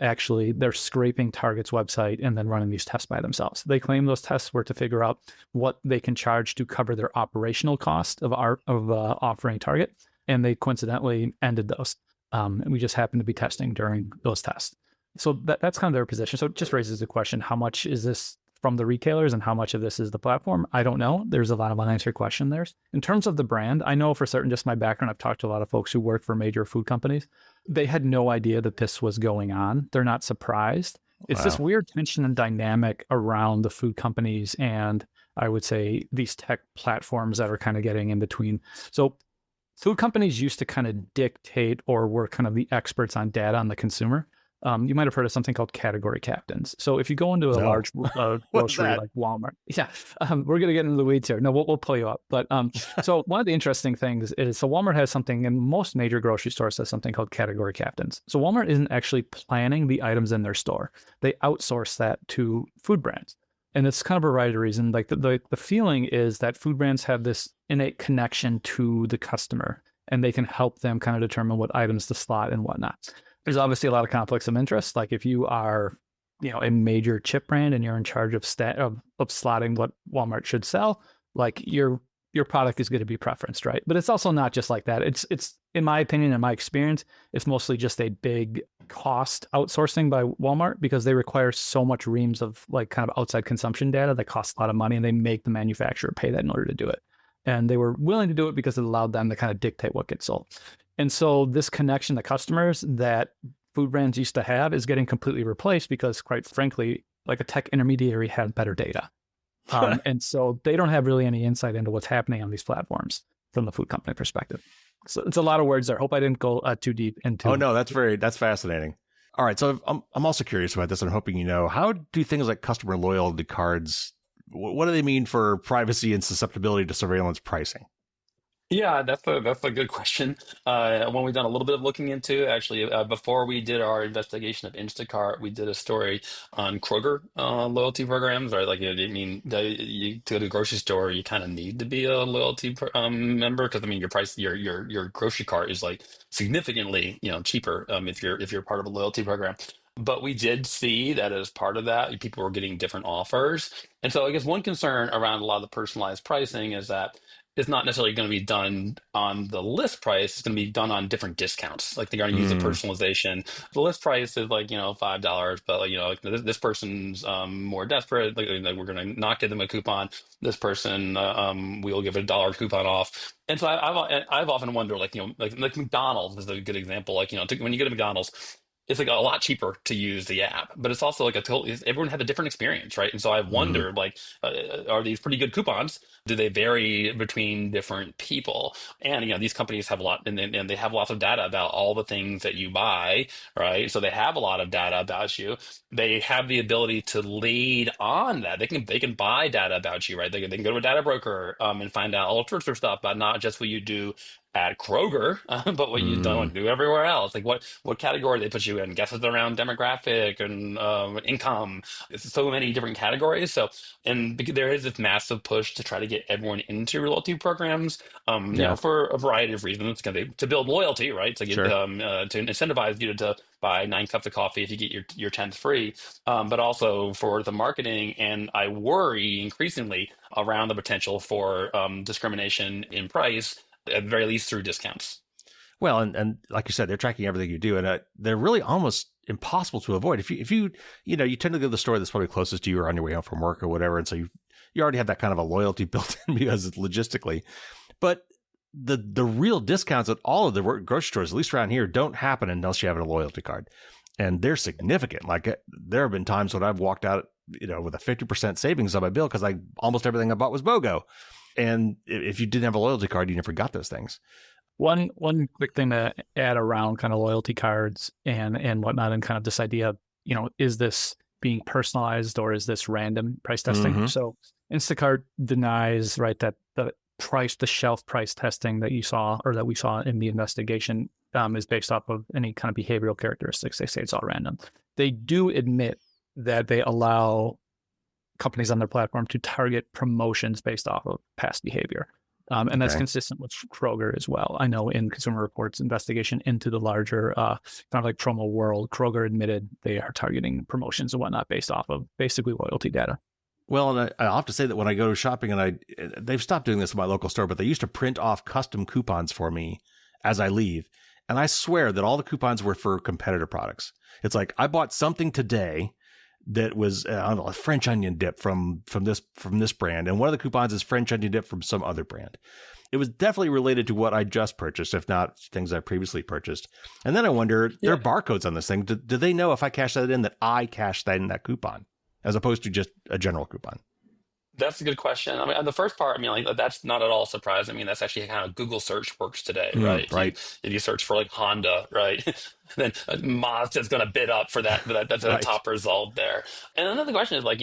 actually they're scraping Target's website and then running these tests by themselves. They claim those tests were to figure out what they can charge to cover their operational cost of offering Target, and they coincidentally ended those. And we just happened to be testing during those tests. So that's kind of their position. So it just raises the question, how much is this from the retailers and how much of this is the platform? I don't know. There's a lot of unanswered question there. In terms of the brand, I know for certain, just my background, I've talked to a lot of folks who work for major food companies. They had no idea that this was going on. They're not surprised. It's this weird tension and dynamic around the food companies and I would say these tech platforms that are kind of getting in between. So food companies used to kind of dictate or were kind of the experts on data on the consumer. You might have heard of something called category captains. So if you go into a large grocery like Walmart, we're going to get into the weeds here. No, we'll pull you up. But so one of the interesting things is, so Walmart has something, and most major grocery stores has something called category captains. So Walmart isn't actually planning the items in their store. They outsource that to food brands. And it's kind of a variety of reasons. Like the feeling is that food brands have this innate connection to the customer, and they can help them kind of determine what items to slot and whatnot. There's obviously a lot of conflicts of interest. Like if you are, a major chip brand and you're in charge of slotting what Walmart should sell, like your product is going to be preferenced, right? But it's also not just like that. It's in my opinion, in my experience, it's mostly just a big cost outsourcing by Walmart because they require so much reams of like kind of outside consumption data that costs a lot of money, and they make the manufacturer pay that in order to do it. And they were willing to do it because it allowed them to kind of dictate what gets sold. And so this connection to customers that food brands used to have is getting completely replaced because, quite frankly, like a tech intermediary had better data. And so they don't have really any insight into what's happening on these platforms from the food company perspective. So it's a lot of words there. Hope I didn't go too deep into. Oh, no, that's fascinating. All right. So I'm also curious about this. I'm hoping how do things like customer loyalty cards, what do they mean for privacy and susceptibility to surveillance pricing? Yeah, that's a good question. One we've done a little bit of looking into actually. Before we did our investigation of Instacart, we did a story on Kroger loyalty programs. Right, like you to go to the grocery store, you kind of need to be a loyalty member because your grocery cart is like significantly cheaper if you're part of a loyalty program. But we did see that as part of that, people were getting different offers. And so I guess one concern around a lot of the personalized pricing is that it's not necessarily going to be done on the list price. It's going to be done on different discounts. Like they're going to use a personalization. The list price is like, $5, but like this person's more desperate. Like we're going to not give them a coupon. This person, we'll give a $1 coupon off. And so I've often wondered, like McDonald's is a good example. Like, when you go to McDonald's, it's like a lot cheaper to use the app, but it's also like everyone had a different experience, right? And so I've wondered, like, are these pretty good coupons? Do they vary between different people? And these companies have a lot, and they have lots of data about all the things that you buy, right? So they have a lot of data about you. They have the ability to lead on that. They can buy data about you, right? They can go to a data broker and find out all sorts of stuff, but not just what you do at Kroger, but what you don't do everywhere else. Like what category they put you in, guesses around demographic and income. It's so many different categories. So, and there is this massive push to try to get everyone into loyalty programs, for a variety of reasons. It's going to be to build loyalty, right? To get to incentivize you to buy 9 cups of coffee if you get your 10th free, but also for the marketing. And I worry increasingly around the potential for discrimination in price, at the very least through discounts. Well, and like you said, they're tracking everything you do, and they're really almost impossible to avoid. If you you tend to go to the store that's probably closest to you or on your way home from work or whatever, and so you already have that kind of a loyalty built in because it's logistically. But the real discounts at all of the grocery stores, at least around here, don't happen unless you have a loyalty card, and they're significant. Like there have been times when I've walked out, with a 50% savings on my bill because almost everything I bought was BOGO. And if you didn't have a loyalty card, you never got those things. One quick thing to add around kind of loyalty cards and whatnot, and kind of this idea of, is this being personalized or is this random price testing? Mm-hmm. So Instacart denies, right, that the shelf price testing that you saw or that we saw in the investigation is based off of any kind of behavioral characteristics. They say it's all random. They do admit that they allow companies on their platform to target promotions based off of past behavior. And that's consistent with Kroger as well. I know in Consumer Reports investigation into the larger kind of like promo world, Kroger admitted they are targeting promotions and whatnot based off of basically loyalty data. Well, and I'll have to say that when I go shopping, and they've stopped doing this in my local store, but they used to print off custom coupons for me as I leave. And I swear that all the coupons were for competitor products. It's like, I bought something today that was I don't know, a French onion dip from this brand, and one of the coupons is French onion dip from some other brand. It was definitely related to what I just purchased, if not things I previously purchased. And then I wonder, there are barcodes on this thing. Do they know if I cash that in that I cashed that in that coupon, as opposed to just a general coupon? That's a good question. I mean, the first part, like that's not at all surprising. I mean, that's actually how Google search works today, right? Right. If you search for like Honda, right, then Mazda's going to bid up for that. That's the top result there. And another question is like,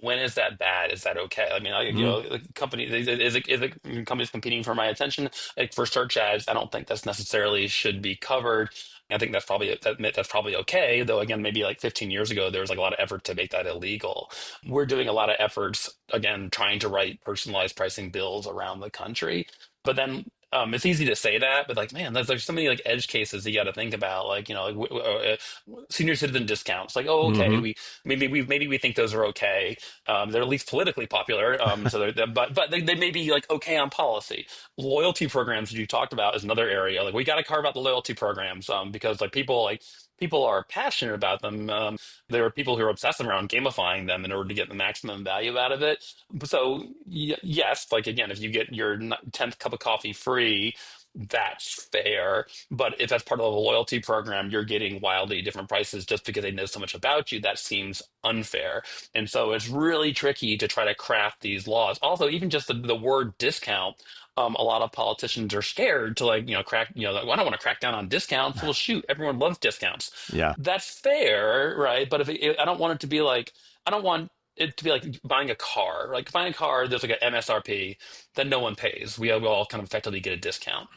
when is that bad? Is that okay? I mean, the company is it companies competing for my attention? Like for search ads, I don't think that's necessarily should be covered. I think that's probably okay, though. Again, maybe like 15 years ago, there was like a lot of effort to make that illegal. We're doing a lot of efforts, again, trying to write personalized pricing bills around the country. But then it's easy to say that, but like, man, there's so many like edge cases you got to think about, like senior citizen discounts. Like, oh, okay, we maybe think those are okay. They're at least politically popular, but they may be like okay on policy. Loyalty programs that you talked about is another area. Like we got to carve out the loyalty programs because people are passionate about them. There are people who are obsessive around gamifying them in order to get the maximum value out of it. So yes, like again, if you get your 10th cup of coffee free, that's fair. But if that's part of a loyalty program, you're getting wildly different prices just because they know so much about you. That seems unfair. And so it's really tricky to try to craft these laws. Also, even just the word discount, a lot of politicians are scared to crack, I don't want to crack down on discounts. Well, shoot, everyone loves discounts. Yeah. That's fair, right? But I don't want it to be like, I don't want it to be like buying a car. Like buying a car, there's like an MSRP that no one pays. We all kind of effectively get a discount.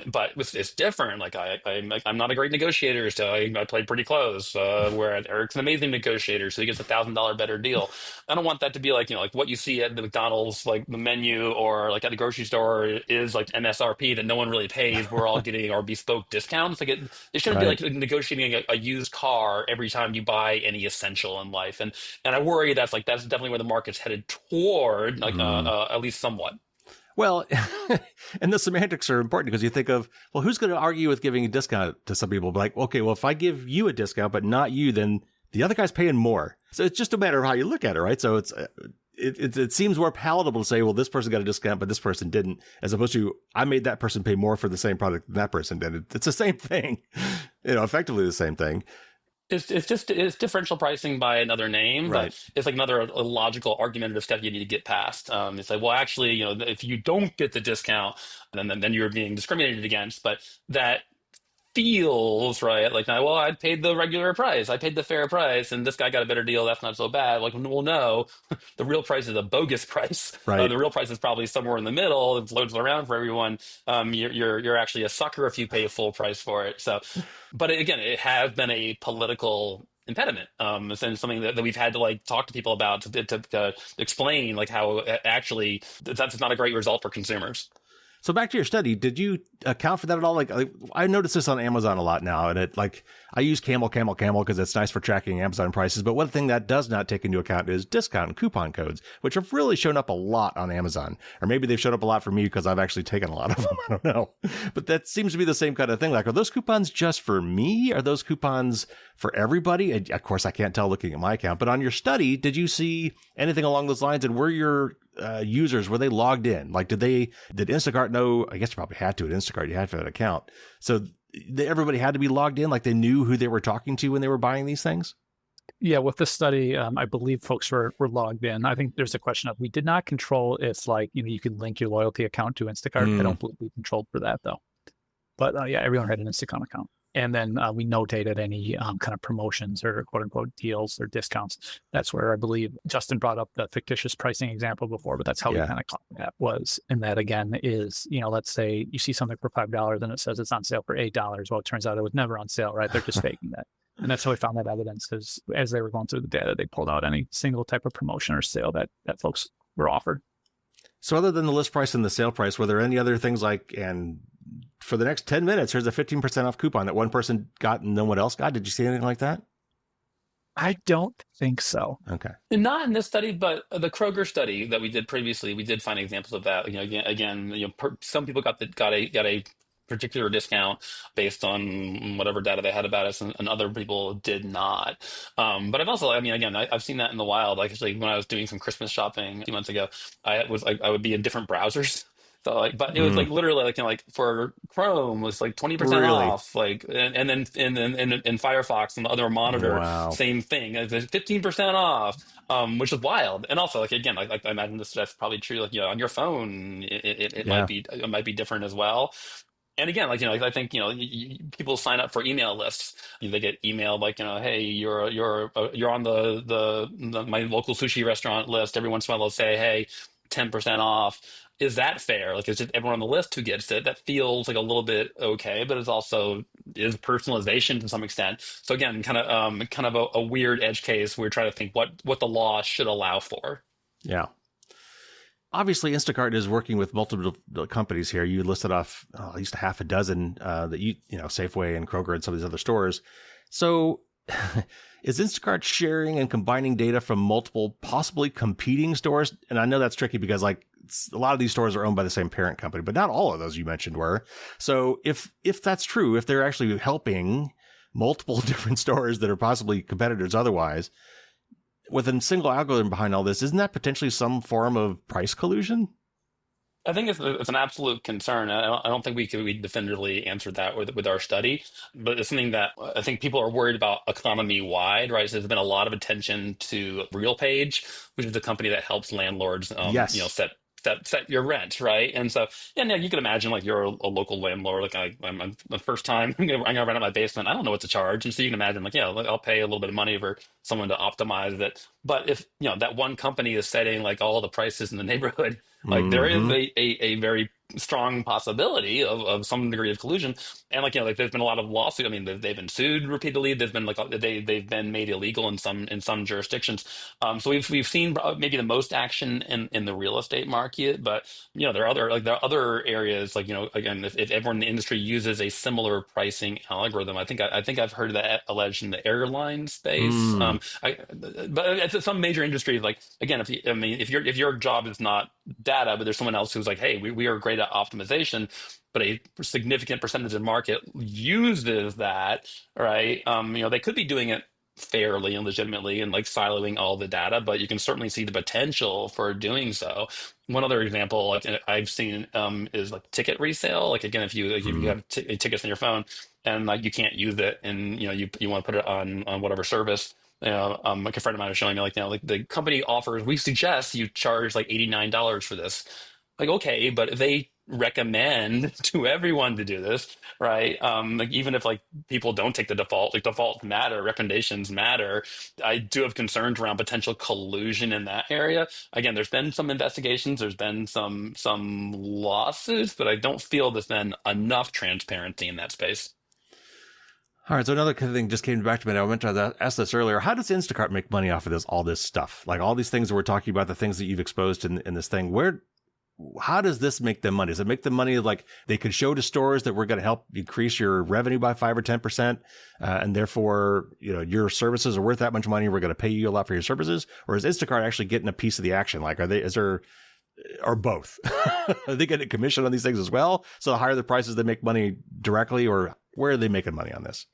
But it's different. Like I'm not a great negotiator, so I played pretty close. Whereas Eric's an amazing negotiator, so he gets $1,000 better deal. I don't want that to be like like what you see at the McDonald's, like the menu, or like at the grocery store is like MSRP that no one really pays. We're all getting our bespoke discounts. Like it shouldn't be like negotiating a used car every time you buy any essential in life. And I worry that's definitely where the market's headed toward, at least somewhat. Well, and the semantics are important because you think of, well, who's going to argue with giving a discount to some people? Like, okay, well, if I give you a discount, but not you, then the other guy's paying more. So it's just a matter of how you look at it, right? So it seems more palatable to say, well, this person got a discount, but this person didn't, as opposed to I made that person pay more for the same product than that person did. It's the same thing, effectively the same thing. It's differential pricing by another name, right? But it's like another logical argumentative step you need to get past. It's like, well, actually, if you don't get the discount, then you're being discriminated against. But that feels right. Like, well, I paid the regular price, I paid the fair price, and this guy got a better deal. That's not so bad. Like, well, no, the real price is a bogus price. Right. The real price is probably somewhere in the middle. It floats around for everyone. You're actually a sucker if you pay a full price for it. So, but again, it has been a political impediment. It's something that we've had to talk to people about to explain how actually that's not a great result for consumers. So back to your study, did you account for that at all? Like I notice this on Amazon a lot now, and I use camel because it's nice for tracking Amazon prices. But one thing that does not take into account is discount and coupon codes, which have really shown up a lot on Amazon. Or maybe they've shown up a lot for me because I've actually taken a lot of them. I don't know. But that seems to be the same kind of thing. Like, are those coupons just for me? Are those coupons for everybody? And of course, I can't tell looking at my account. But on your study, did you see anything along those lines? And were your users, were they logged in? Like, did Instacart know? I guess you probably had to at Instacart. You had to have an account. So everybody had to be logged in. Like they knew who they were talking to when they were buying these things. Yeah, with this study, I believe folks were logged in. I think there's a question of we did not control if you can link your loyalty account to Instacart. I don't believe we controlled for that though. But yeah, everyone had an Instacart account. And then we notated any kind of promotions or quote unquote deals or discounts. That's where I believe Justin brought up the fictitious pricing example before, but that's how we kind of caught that was. And that again is, let's say you see something for $5 and it says it's on sale for $8. Well, it turns out it was never on sale, right? They're just faking that. And that's how we found that evidence because as they were going through the data, they pulled out any single type of promotion or sale that folks were offered. So other than the list price and the sale price, were there any other things and for the next 10 minutes, here's a 15% off coupon that one person got and no one else got? Did you see anything like that? I don't think so. Okay. Not in this study, but the Kroger study that we did previously, we did find examples of that. Some people got a particular discount based on whatever data they had about us, and other people did not. But I've also, I've seen that in the wild. Like actually, when I was doing some Christmas shopping a few months ago, I would be in different browsers. So but it was literally for Chrome was 20% off, and then in Firefox and the other monitor, same thing, it's 15% off, which is wild. And also I imagine that's probably true. On your phone, it might be different as well. And again, I think people sign up for email lists. They get emailed hey, you're on my local sushi restaurant list. Every once in a while, they'll say, hey, 10% off. Is that fair? Is it everyone on the list who gets it? That feels like a little bit okay, but it's also is personalization to some extent. So again, kind of a weird edge case. We're trying to think what the law should allow for. Yeah. Obviously, Instacart is working with multiple companies here. You listed off at least a half a dozen that Safeway and Kroger and some of these other stores. So is Instacart sharing and combining data from multiple possibly competing stores? And I know that's tricky because a lot of these stores are owned by the same parent company, but not all of those you mentioned were. So if that's true, if they're actually helping multiple different stores that are possibly competitors otherwise, with a single algorithm behind all this, isn't that potentially some form of price collusion? I think it's an absolute concern. I don't think we definitively answer that with our study, but it's something that I think people are worried about economy wide, right? So there's been a lot of attention to RealPage, which is a company that helps landlords, set your rent, right? And so, you can imagine you're a local landlord. I'm the first time I'm gonna rent out my basement. I don't know what to charge, and so you can imagine I'll pay a little bit of money for someone to optimize it. But if that one company is setting all the prices in the neighborhood, there is a very strong possibility of some degree of collusion. And there's been a lot of lawsuits. I mean, they've been sued repeatedly. There's been they've been made illegal in some jurisdictions. So we've seen maybe the most action in the real estate market, but there are other areas again, if everyone in the industry uses a similar pricing algorithm, I think I've heard that alleged in the airline space. But it's some major industries. Again, if your job is not data, but there's someone else who's hey, we are great at optimization, but a significant percentage of the market uses that, right? They could be doing it fairly and legitimately and siloing all the data, but you can certainly see the potential for doing so. One other example I've seen is ticket resale. Again, if you have tickets on your phone and you can't use it and you want to put it on whatever service. A friend of mine was showing me the company offers, we suggest you charge $89 for this. Okay, but if they recommend to everyone to do this, right? Even if people don't take the default, defaults matter, recommendations matter. I do have concerns around potential collusion in that area. Again, there's been some investigations, there's been some lawsuits, but I don't feel there's been enough transparency in that space. All right, so another thing just came back to me. I meant to ask this earlier. How does Instacart make money off of all this stuff? All these things that we're talking about, the things that you've exposed in this thing, where how does this make them money? Does it make them money like they could show to stores that we're going to help increase your revenue by 5 or 10%, and therefore, your services are worth that much money, we're going to pay you a lot for your services? Or is Instacart actually getting a piece of the action? Like, or both? Are they getting a commission on these things as well? So the higher the prices, they make money directly, or where are they making money on this?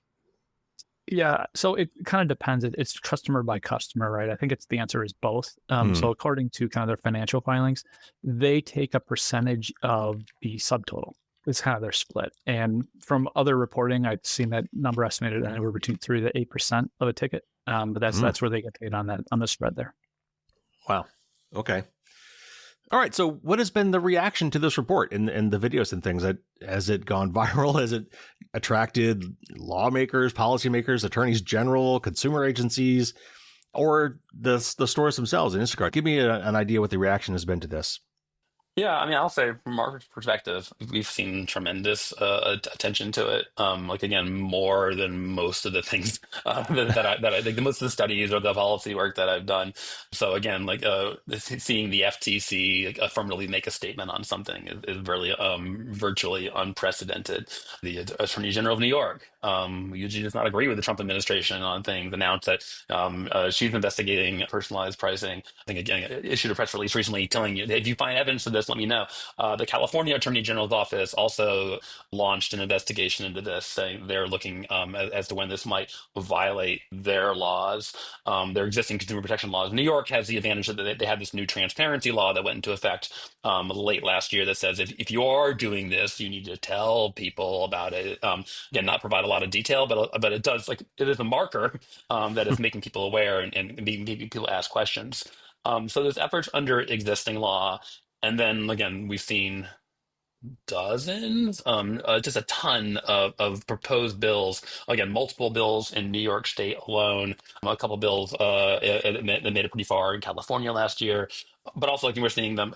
Yeah, so it kind of depends. It's customer by customer, right? I think the answer is both. So according to kind of their financial filings, they take a percentage of the subtotal. It's kind of their split. And from other reporting, I've seen that number estimated anywhere between 3 to 8% of a ticket. But that's where they get paid on the spread there. Wow. Okay. All right. So what has been the reaction to this report and the videos and things? Has it gone viral? Has it attracted lawmakers, policymakers, attorneys general, consumer agencies, or the stores themselves in Instacart? Give me an idea what the reaction has been to this. Yeah, I mean, I'll say from our perspective, we've seen tremendous attention to it. Like again, more than most of the things that I think most of the studies or the policy work that I've done. So again, like seeing the FTC affirmatively make a statement on something is really virtually unprecedented. The Attorney General of New York usually does not agree with the Trump administration on things. Announced that she's investigating personalized pricing. I think again issued a press release recently telling you that if you find evidence of this, let me know. The California Attorney General's office also launched an investigation into this, saying they're looking as to when this might violate their laws, their existing consumer protection laws. New York has the advantage that they have this new transparency law that went into effect late last year that says if you are doing this, you need to tell people about it. Again, not provide a lot of detail, but it does, like, it is a marker that is making people aware and making people ask questions. So there's efforts under existing law. And then again, we've seen dozens, just a ton of proposed bills. Again, multiple bills in New York State alone, a couple bills that made it pretty far in California last year. But also, like we're seeing them,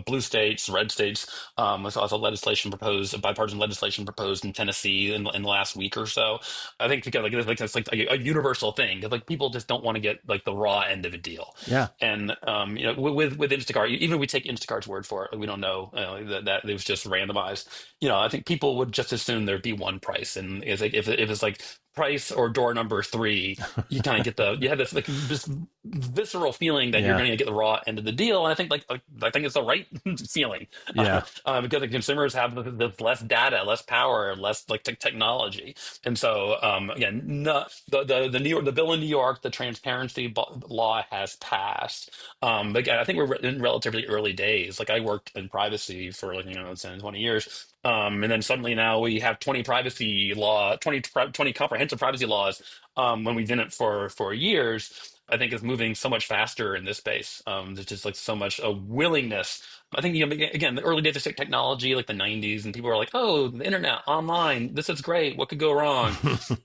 blue states, red states. There's also bipartisan legislation proposed in Tennessee in the last week or so. I think because it's like a universal thing, because like people just don't want to get like the raw end of a deal. Yeah. And with Instacart, even if we take Instacart's word for it, like, we don't know that it was just randomized. I think people would just assume there'd be one price, and it's like if it's like price or door number 3, you kind of get you have this visceral feeling that you're going to get the raw end of the deal. And I think I think it's the right feeling, because the consumers have the less data, less power, less technology. And so again, the New York, the bill in New York, the transparency law has passed. But again, I think we're in relatively early days. Like I worked in privacy for 10, 20 years. And then suddenly now we have 20 comprehensive privacy laws when we've been in it for years. I think it's moving so much faster in this space. There's just like so much a willingness. I think, again, the early days of technology, like the 90s, and people were like, oh, the internet, online, this is great. What could go wrong?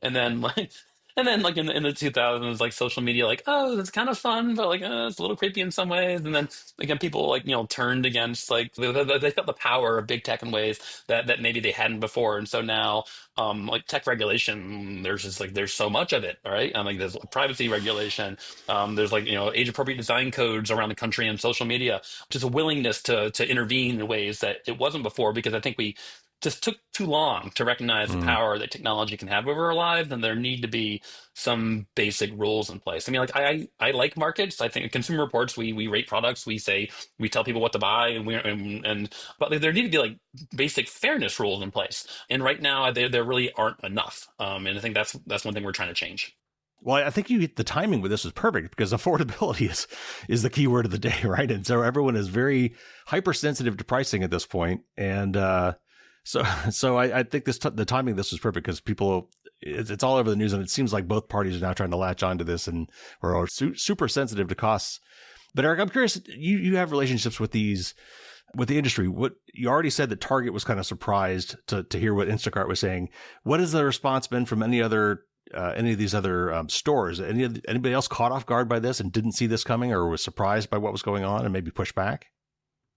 And then like in the 2000s, like social media, like, oh, it's kind of fun, but like it's a little creepy in some ways. And then again, people turned against, like they felt the power of big tech in ways that maybe they hadn't before. And so now, like tech regulation, there's so much of it, all right? Like there's privacy regulation, there's age appropriate design codes around the country and social media, just a willingness to intervene in ways that it wasn't before, because I think we just took too long to recognize the power that technology can have over our lives, and there need to be some basic rules in place. I mean, like I like markets. I think in Consumer Reports we rate products. We tell people what to buy, but there need to be like basic fairness rules in place. And right now there really aren't enough. And I think that's one thing we're trying to change. Well, I think the timing with this is perfect, because affordability is the key word of the day, right? And so everyone is very hypersensitive to pricing at this point, and So I think the timing of this was perfect, because it's all over the news, and it seems like both parties are now trying to latch onto this and are super sensitive to costs. But Eric, I'm curious, you have relationships with the industry. What you already said that Target was kind of surprised to hear what Instacart was saying. What has the response been from any of these other stores? Anybody else caught off guard by this and didn't see this coming, or was surprised by what was going on and maybe pushed back?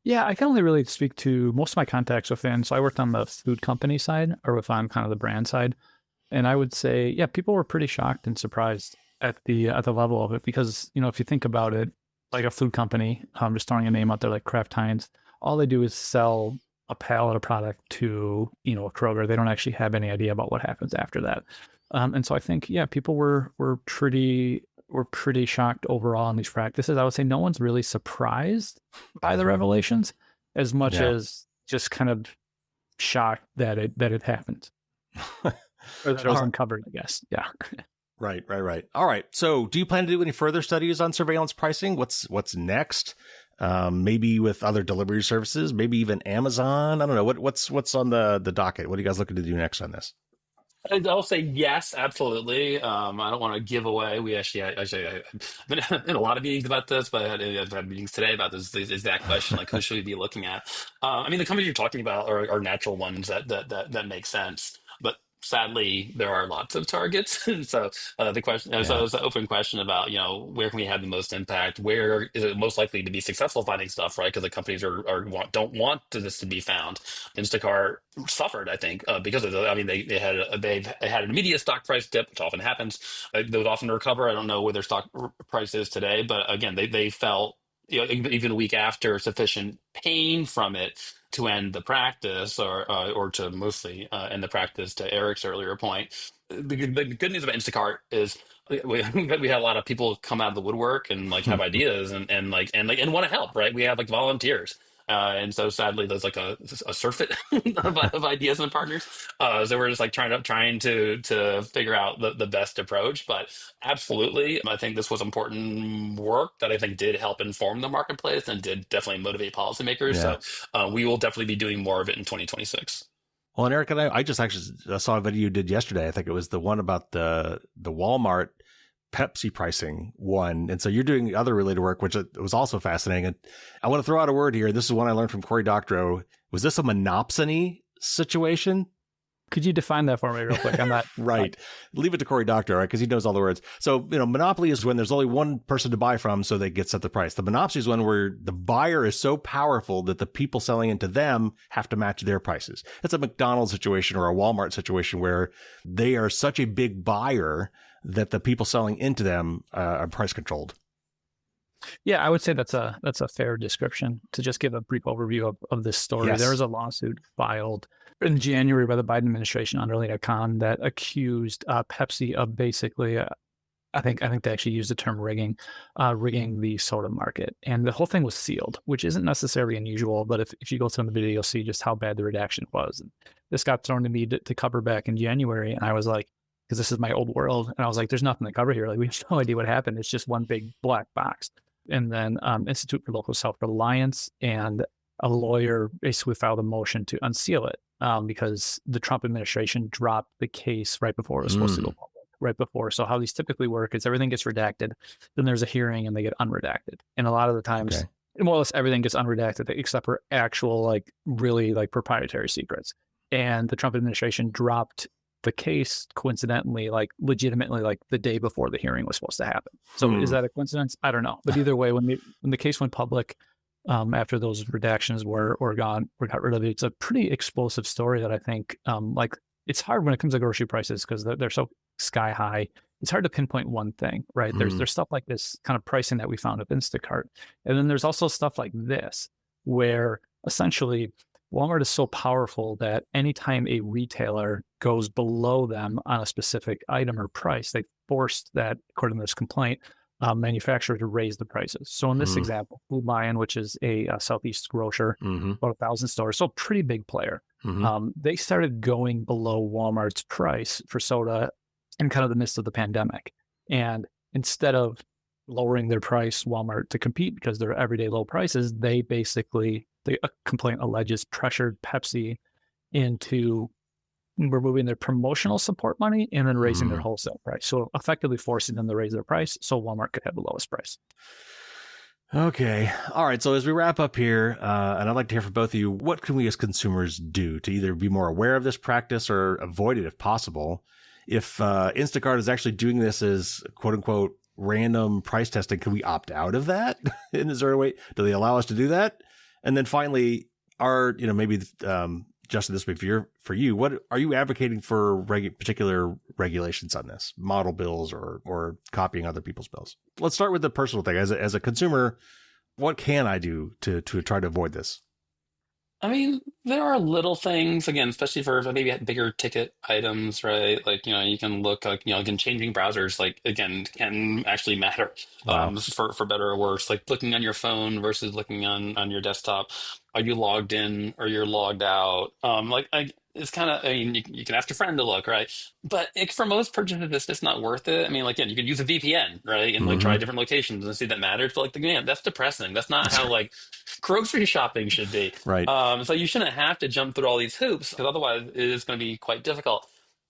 Yeah, I can only really speak to most of my contacts within. So I worked on the food company side, or if I'm kind of the brand side. And I would say, yeah, people were pretty shocked and surprised at the level of it, because, if you think about it, like a food company, just throwing a name out there like Kraft Heinz, all they do is sell a pallet of product to, a Kroger. They don't actually have any idea about what happens after that. And so I think, people were pretty shocked overall on these practices. I would say no one's really surprised by the revelations as much as just kind of shocked that it happened. Or that it was uncovered, I guess. Yeah. Right. All right. So do you plan to do any further studies on surveillance pricing? What's next? Maybe with other delivery services, maybe even Amazon. I don't know. What's on the docket? What are you guys looking to do next on this? I'll say yes, absolutely. I don't want to give away. I've been in a lot of meetings about this, but I've had meetings today about this exact question, like who should we be looking at? The companies you're talking about are natural ones that make sense, but sadly, there are lots of targets. And so the question, so it was an open question about, where can we have the most impact? Where is it most likely to be successful finding stuff, right? Because the companies don't want this to be found. Instacart suffered, I think, because of they've had an immediate stock price dip, which often happens. Those often recover. I don't know where their stock price is today, but again, they felt, even a week after, sufficient pain from it to end the practice, or to mostly end the practice. To Eric's earlier point, the good news about Instacart is we had a lot of people come out of the woodwork and like have ideas and want to help. Right, we have like volunteers. And so sadly, there's like a surfeit of ideas and partners. So we're just like trying to figure out the best approach. But absolutely, I think this was important work that I think did help inform the marketplace and did definitely motivate policymakers. Yeah. So we will definitely be doing more of it in 2026. Well, and Eric and I just actually saw a video you did yesterday. I think it was the one about the Walmart Pepsi pricing one. And so you're doing other related work, which was also fascinating. And I want to throw out a word here. This is one I learned from Cory Doctorow. Was this a monopsony situation? Could you define that for me real quick? I'm not right. Leave it to Cory Doctorow, right? Because he knows all the words. So, monopoly is when there's only one person to buy from, so they get set the price. The monopsony is one where the buyer is so powerful that the people selling into them have to match their prices. It's a McDonald's situation or a Walmart situation where they are such a big buyer that the people selling into them are price controlled. Yeah, I would say that's a fair description. To just give a brief overview of this story, Yes. There was a lawsuit filed in January by the Biden administration on Early.com that accused Pepsi of basically, I think they actually used the term rigging the soda market. And the whole thing was sealed, which isn't necessarily unusual, but if you go through the video, you'll see just how bad the redaction was. And this got thrown to me to cover back in January, and I was like, because this is my old world, and I was like, there's nothing to cover here. Like, we have no idea what happened. It's just one big black box. And then Institute for Local Self-Reliance and a lawyer basically filed a motion to unseal it because the Trump administration dropped the case right before it was supposed to go public. Right before. So how these typically work is everything gets redacted, then there's a hearing and they get unredacted. And a lot of the times, more or less everything gets unredacted except for actual, really proprietary secrets. And the Trump administration dropped the case coincidentally, legitimately, the day before the hearing was supposed to happen. So is that a coincidence? I don't know. But either way, when the case went public, after those redactions were got rid of it, it's a pretty explosive story that I think, it's hard when it comes to grocery prices because they're so sky high. It's hard to pinpoint one thing, right? There's stuff like this kind of pricing that we found at Instacart. And then there's also stuff like this, where essentially Walmart is so powerful that anytime a retailer goes below them on a specific item or price, they forced that, according to this complaint, manufacturer to raise the prices. So in this example, Food Lion, which is a Southeast grocer, about 1,000 stores, so a pretty big player, they started going below Walmart's price for soda in kind of the midst of the pandemic. And instead of lowering their price, Walmart, to compete because they're everyday low prices, they basically, the complaint alleges, pressured Pepsi into removing their promotional support money and then raising their wholesale price. So effectively forcing them to raise their price so Walmart could have the lowest price. Okay. All right. So as we wrap up here, and I'd like to hear from both of you, what can we as consumers do to either be more aware of this practice or avoid it if possible? If Instacart is actually doing this as quote unquote random price testing, can we opt out of that? And is there a way, do they allow us to do that? And then finally, maybe Justin, this would be for you. What are you advocating for particular regulations on this, model bills or copying other people's bills? Let's start with the personal thing. As a consumer, what can I do to try to avoid this? I mean, there are little things, again, especially for maybe bigger ticket items, right? Like, you can look like, again, changing browsers, like, again, can actually matter, Wow. for better or worse. Like looking on your phone versus looking on your desktop. Are you logged in or you're logged out? It's kind of, I mean, you can ask a friend to look, right? But for most purchases, it's just not worth it. I mean, like, again, you could use a VPN, right? And like try Hmm. different locations and see that matters. But like, again, that's depressing. That's not how like grocery shopping should be. Right. So you shouldn't have to jump through all these hoops because otherwise it is going to be quite difficult.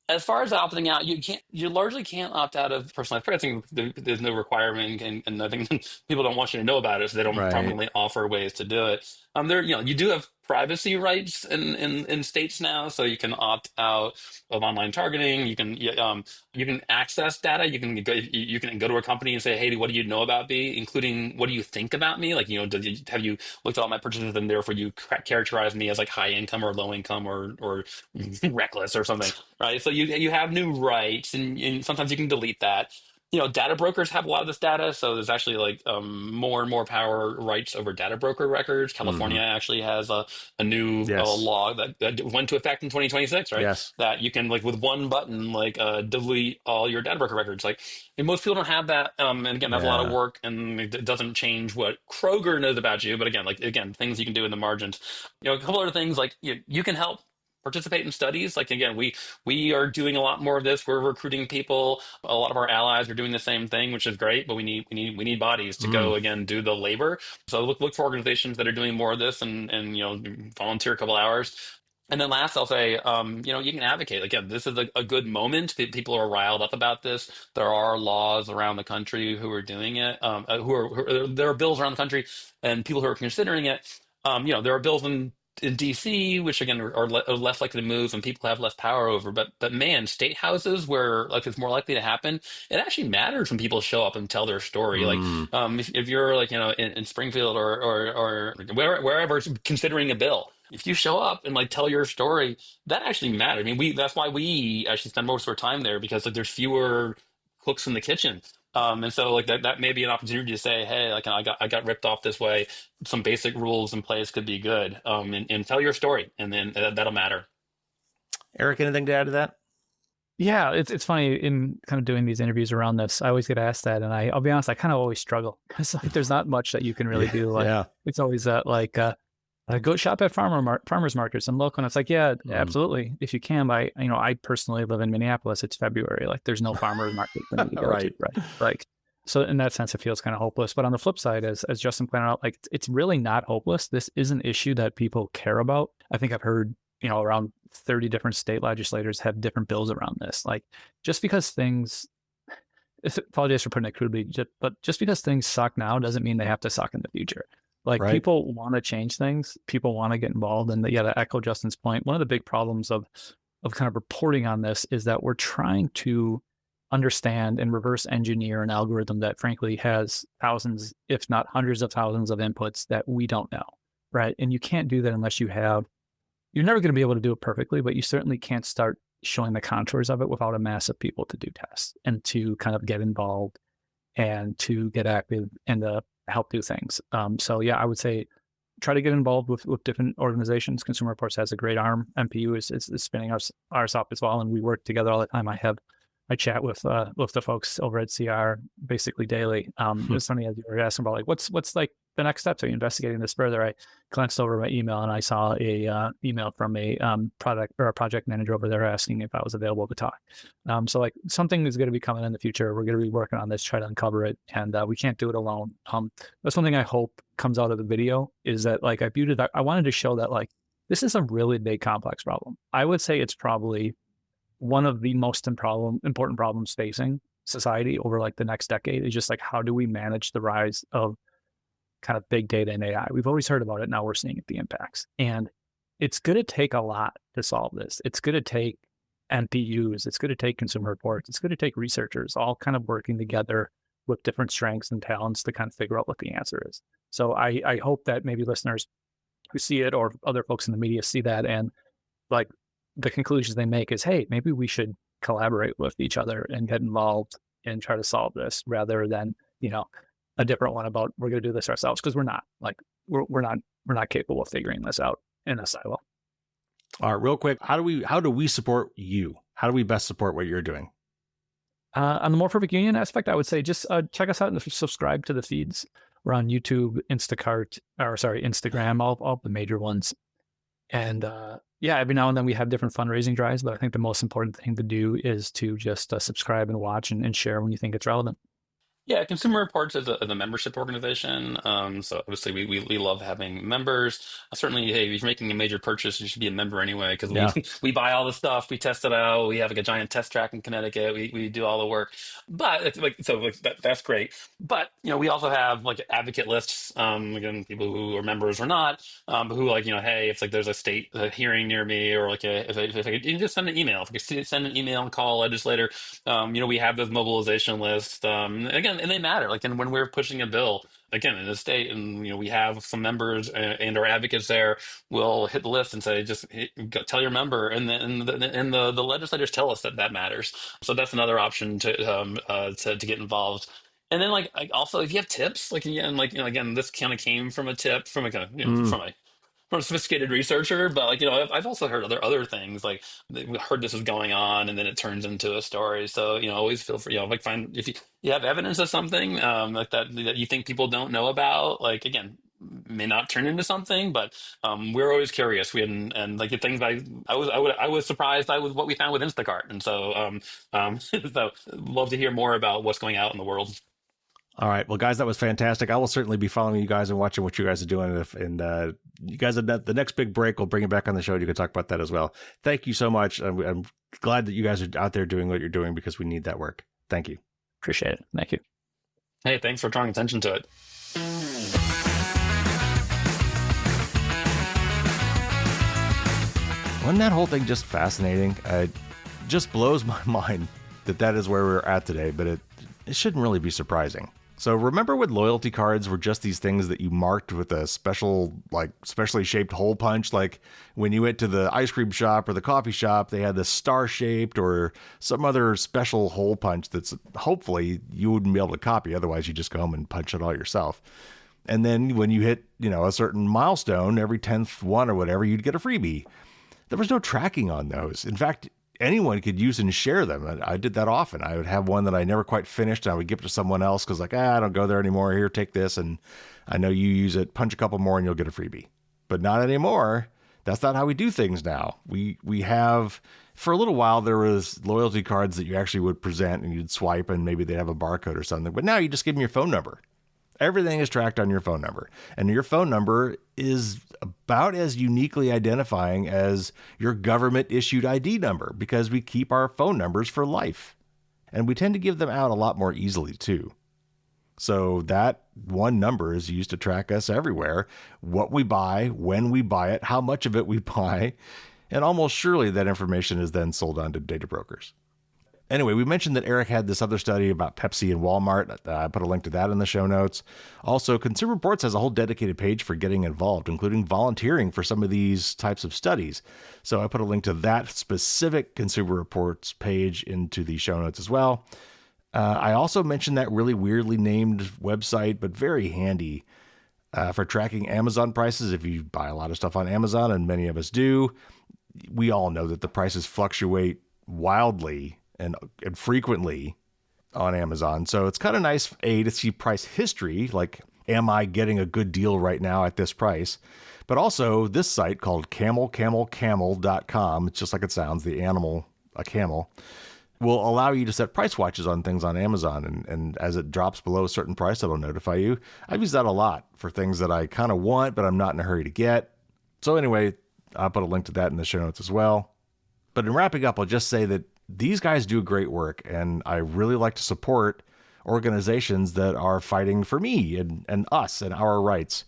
As far as opting out, you largely can't opt out of personalized pricing. There's no requirement, and I think people don't want you to know about it, so they don't Right. prominently offer ways to do it. You do have privacy rights in states now, so you can opt out of online targeting. You can access data. You can go to a company and say, hey, what do you know about me, including what do you think about me? Like, have you looked at all my purchases and therefore you characterize me as like high income or low income or reckless or something, right? So you have new rights, and sometimes you can delete that. Data brokers have a lot of this data, so there's actually like more and more power rights over data broker records. Hmm. California actually has a new Yes. law that went into effect in 2026, right? Yes. That you can like with one button like delete all your data broker records. Like, and most people don't have that. And again, that's a lot of Yeah. work, and it doesn't change what Kroger knows about you. But again, things you can do in the margins. A couple other things like you can help participate in studies. Like again, we are doing a lot more of this. We're recruiting people. A lot of our allies are doing the same thing, which is great. But we need bodies to Mm. go again do the labor. So look for organizations that are doing more of this, and volunteer a couple hours. And then last, I'll say, you can advocate. Again, this is a good moment. People are riled up about this. There are laws around the country who are doing it. There are bills around the country, and people who are considering it. There are bills in DC, which again are less likely to move and people have less power over. But man, state houses where like it's more likely to happen, it actually matters when people show up and tell their story. Like, Mm. if you're like in Springfield or wherever considering a bill, if you show up and like tell your story, that actually matters. I mean, we that's why we actually spend most of our time there, because like there's fewer cooks in the kitchen. And so like that may be an opportunity to say, hey, like I got ripped off this way. Some basic rules in place could be good. And tell your story, and then that'll matter. Eric, anything to add to that? Yeah, it's funny in kind of doing these interviews around this. I always get asked that, and I'll be honest, I kind of always struggle. It's like there's not much that you can really Yeah. do. Like Yeah. it's always that like go shop at farmers markets and look. And it's like, yeah, Mm. absolutely, if you can. But I personally live in Minneapolis. It's February. Like there's no farmers market for me to go to, Right. right? Like so in that sense, it feels kind of hopeless. But on the flip side, as Justin pointed out, like it's really not hopeless. This is an issue that people care about. I think I've heard around 30 different state legislators have different bills around this. Like just because things, apologize for putting it crudely, but just because things suck now doesn't mean they have to suck in the future. Like Right. people want to change things, people want to get involved, and yeah, to echo Justin's point, one of the big problems of kind of reporting on this is that we're trying to understand and reverse engineer an algorithm that frankly has thousands, if not hundreds of thousands of inputs that we don't know, right? And you can't do that unless you're never going to be able to do it perfectly, but you certainly can't start showing the contours of it without a mass of people to do tests and to kind of get involved and to get active and to help do things. So yeah, I would say try to get involved with different organizations. Consumer Reports has a great arm. MPU is spinning ours up as well, and we work together all the time. I chat with the folks over at CR basically daily. It's funny, as you were asking about like what's like the next steps. Are you investigating this further? I glanced over my email and I saw a email from a product or a project manager over there asking if I was available to talk. So like something is going to be coming in the future. We're going to be working on this, try to uncover it, and we can't do it alone. That's one thing I hope comes out of the video is that like I wanted to show that like this is a really big complex problem. I would say it's probably one of the most important problems facing society over like the next decade is just like how do we manage the rise of kind of big data and AI? We've always heard about it. Now we're seeing the impacts. And it's going to take a lot to solve this. It's going to take NPUs. It's going to take Consumer Reports. It's going to take researchers all kind of working together with different strengths and talents to kind of figure out what the answer is. So I hope that maybe listeners who see it or other folks in the media see that, and like the conclusions they make is, hey, maybe we should collaborate with each other and get involved and try to solve this rather than, a different one about we're going to do this ourselves, because we're not capable of figuring this out. in a silo. All right, real quick, how do we support you? How do we best support what you're doing? On the More Perfect Union aspect, I would say just check us out and subscribe to the feeds. We're on YouTube, Instagram, all the major ones. And every now and then we have different fundraising drives, but I think the most important thing to do is to just subscribe and watch and share when you think it's relevant. Yeah, Consumer Reports is a membership organization. So obviously we love having members. Certainly, hey, if you're making a major purchase, you should be a member anyway, because Yeah. we buy all the stuff, we test it out, we have like a giant test track in Connecticut, we do all the work. But it's that's great. But we also have like advocate lists, again, people who are members or not, but who hey, if like there's a hearing near me, or like if I could, you just send an email. If I could send an email and call a legislator, we have those mobilization lists. Again, and they matter. Like, and when we're pushing a bill, again, in the state, and we have some members and our advocates there, will hit the list and say, just tell your member, and the legislators tell us that matters. So that's another option to get involved. And then also, if you have tips, again, this kind of came from a tip from from a sophisticated researcher, but I've also heard other things, like we heard this is going on, and then it turns into a story. So always feel free, find if you have evidence of something like that you think people don't know about, like, again, may not turn into something, but we're always curious. We had, and like the things I was surprised with what we found with Instacart, and so so love to hear more about what's going out in the world. All right. Well, guys, that was fantastic. I will certainly be following you guys and watching what you guys are doing. And you guys, the next big break, we'll bring you back on the show. You can talk about that as well. Thank you so much. I'm glad that you guys are out there doing what you're doing, because we need that work. Thank you. Appreciate it. Thank you. Hey, thanks for drawing attention to it. Wasn't that whole thing just fascinating? It just blows my mind that is where we're at today, but it shouldn't really be surprising. So remember when loyalty cards were just these things that you marked with a specially shaped hole punch? Like when you went to the ice cream shop or the coffee shop, they had the star shaped or some other special hole punch that's hopefully you wouldn't be able to copy. Otherwise you just go home and punch it all yourself. And then when you hit, a certain milestone, every 10th one or whatever, you'd get a freebie. There was no tracking on those. In fact, anyone could use and share them. I did that often. I would have one that I never quite finished, and I would give it to someone else because I don't go there anymore. Here, take this, and I know you use it. Punch a couple more and you'll get a freebie. But not anymore. That's not how we do things now. We have, for a little while, there was loyalty cards that you actually would present and you'd swipe and maybe they'd have a barcode or something. But now you just give them your phone number. Everything is tracked on your phone number, and your phone number is about as uniquely identifying as your government issued ID number, because we keep our phone numbers for life, and we tend to give them out a lot more easily too. So that one number is used to track us everywhere, what we buy, when we buy it, how much of it we buy, and almost surely that information is then sold on to data brokers. Anyway, we mentioned that Eric had this other study about Pepsi and Walmart. I put a link to that in the show notes. Also, Consumer Reports has a whole dedicated page for getting involved, including volunteering for some of these types of studies. So I put a link to that specific Consumer Reports page into the show notes as well. I also mentioned that really weirdly named website, but very handy for tracking Amazon prices. If you buy a lot of stuff on Amazon, and many of us do, we all know that the prices fluctuate wildly and frequently on Amazon. So it's kind of nice, to see price history, like, am I getting a good deal right now at this price? But also this site called camel.com, it's just like it sounds, the animal, a camel, will allow you to set price watches on things on Amazon. And as it drops below a certain price, it'll notify you. I've used that a lot for things that I kind of want, but I'm not in a hurry to get. So anyway, I'll put a link to that in the show notes as well. But in wrapping up, I'll just say that these guys do great work, and I really like to support organizations that are fighting for me and us and our rights.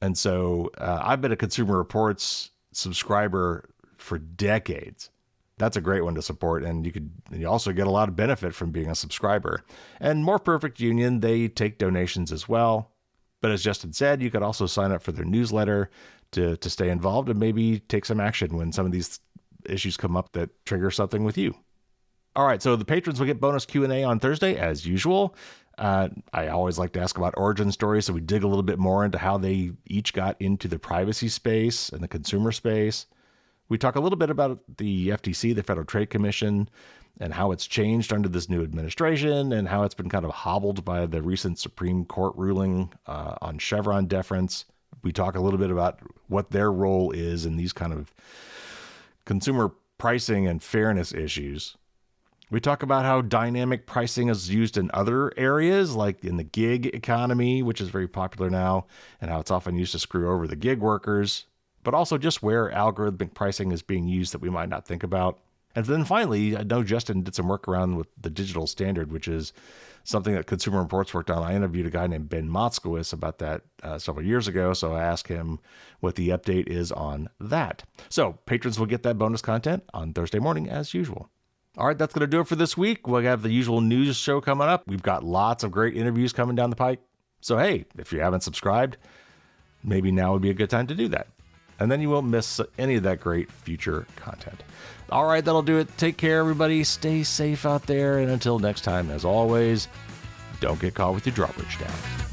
And so I've been a Consumer Reports subscriber for decades. That's a great one to support, and you also get a lot of benefit from being a subscriber. And More Perfect Union, they take donations as well. But as Justin said, you could also sign up for their newsletter to stay involved and maybe take some action when some of these issues come up that trigger something with you. All right, so the patrons will get bonus Q&A on Thursday, as usual. I always like to ask about origin stories, so we dig a little bit more into how they each got into the privacy space and the consumer space. We talk a little bit about the FTC, the Federal Trade Commission, and how it's changed under this new administration and how it's been kind of hobbled by the recent Supreme Court ruling on Chevron deference. We talk a little bit about what their role is in these kind of consumer pricing and fairness issues. We talk about how dynamic pricing is used in other areas, like in the gig economy, which is very popular now, and how it's often used to screw over the gig workers, but also just where algorithmic pricing is being used that we might not think about. And then finally, I know Justin did some work around with the digital standard, which is something that Consumer Reports worked on. I interviewed a guy named Ben Motzkowitz about that several years ago, so I asked him what the update is on that. So patrons will get that bonus content on Thursday morning as usual. All right, that's going to do it for this week. We'll have the usual news show coming up. We've got lots of great interviews coming down the pike. So hey, if you haven't subscribed, maybe now would be a good time to do that. And then you won't miss any of that great future content. All right, that'll do it. Take care, everybody. Stay safe out there. And until next time, as always, don't get caught with your drawbridge down.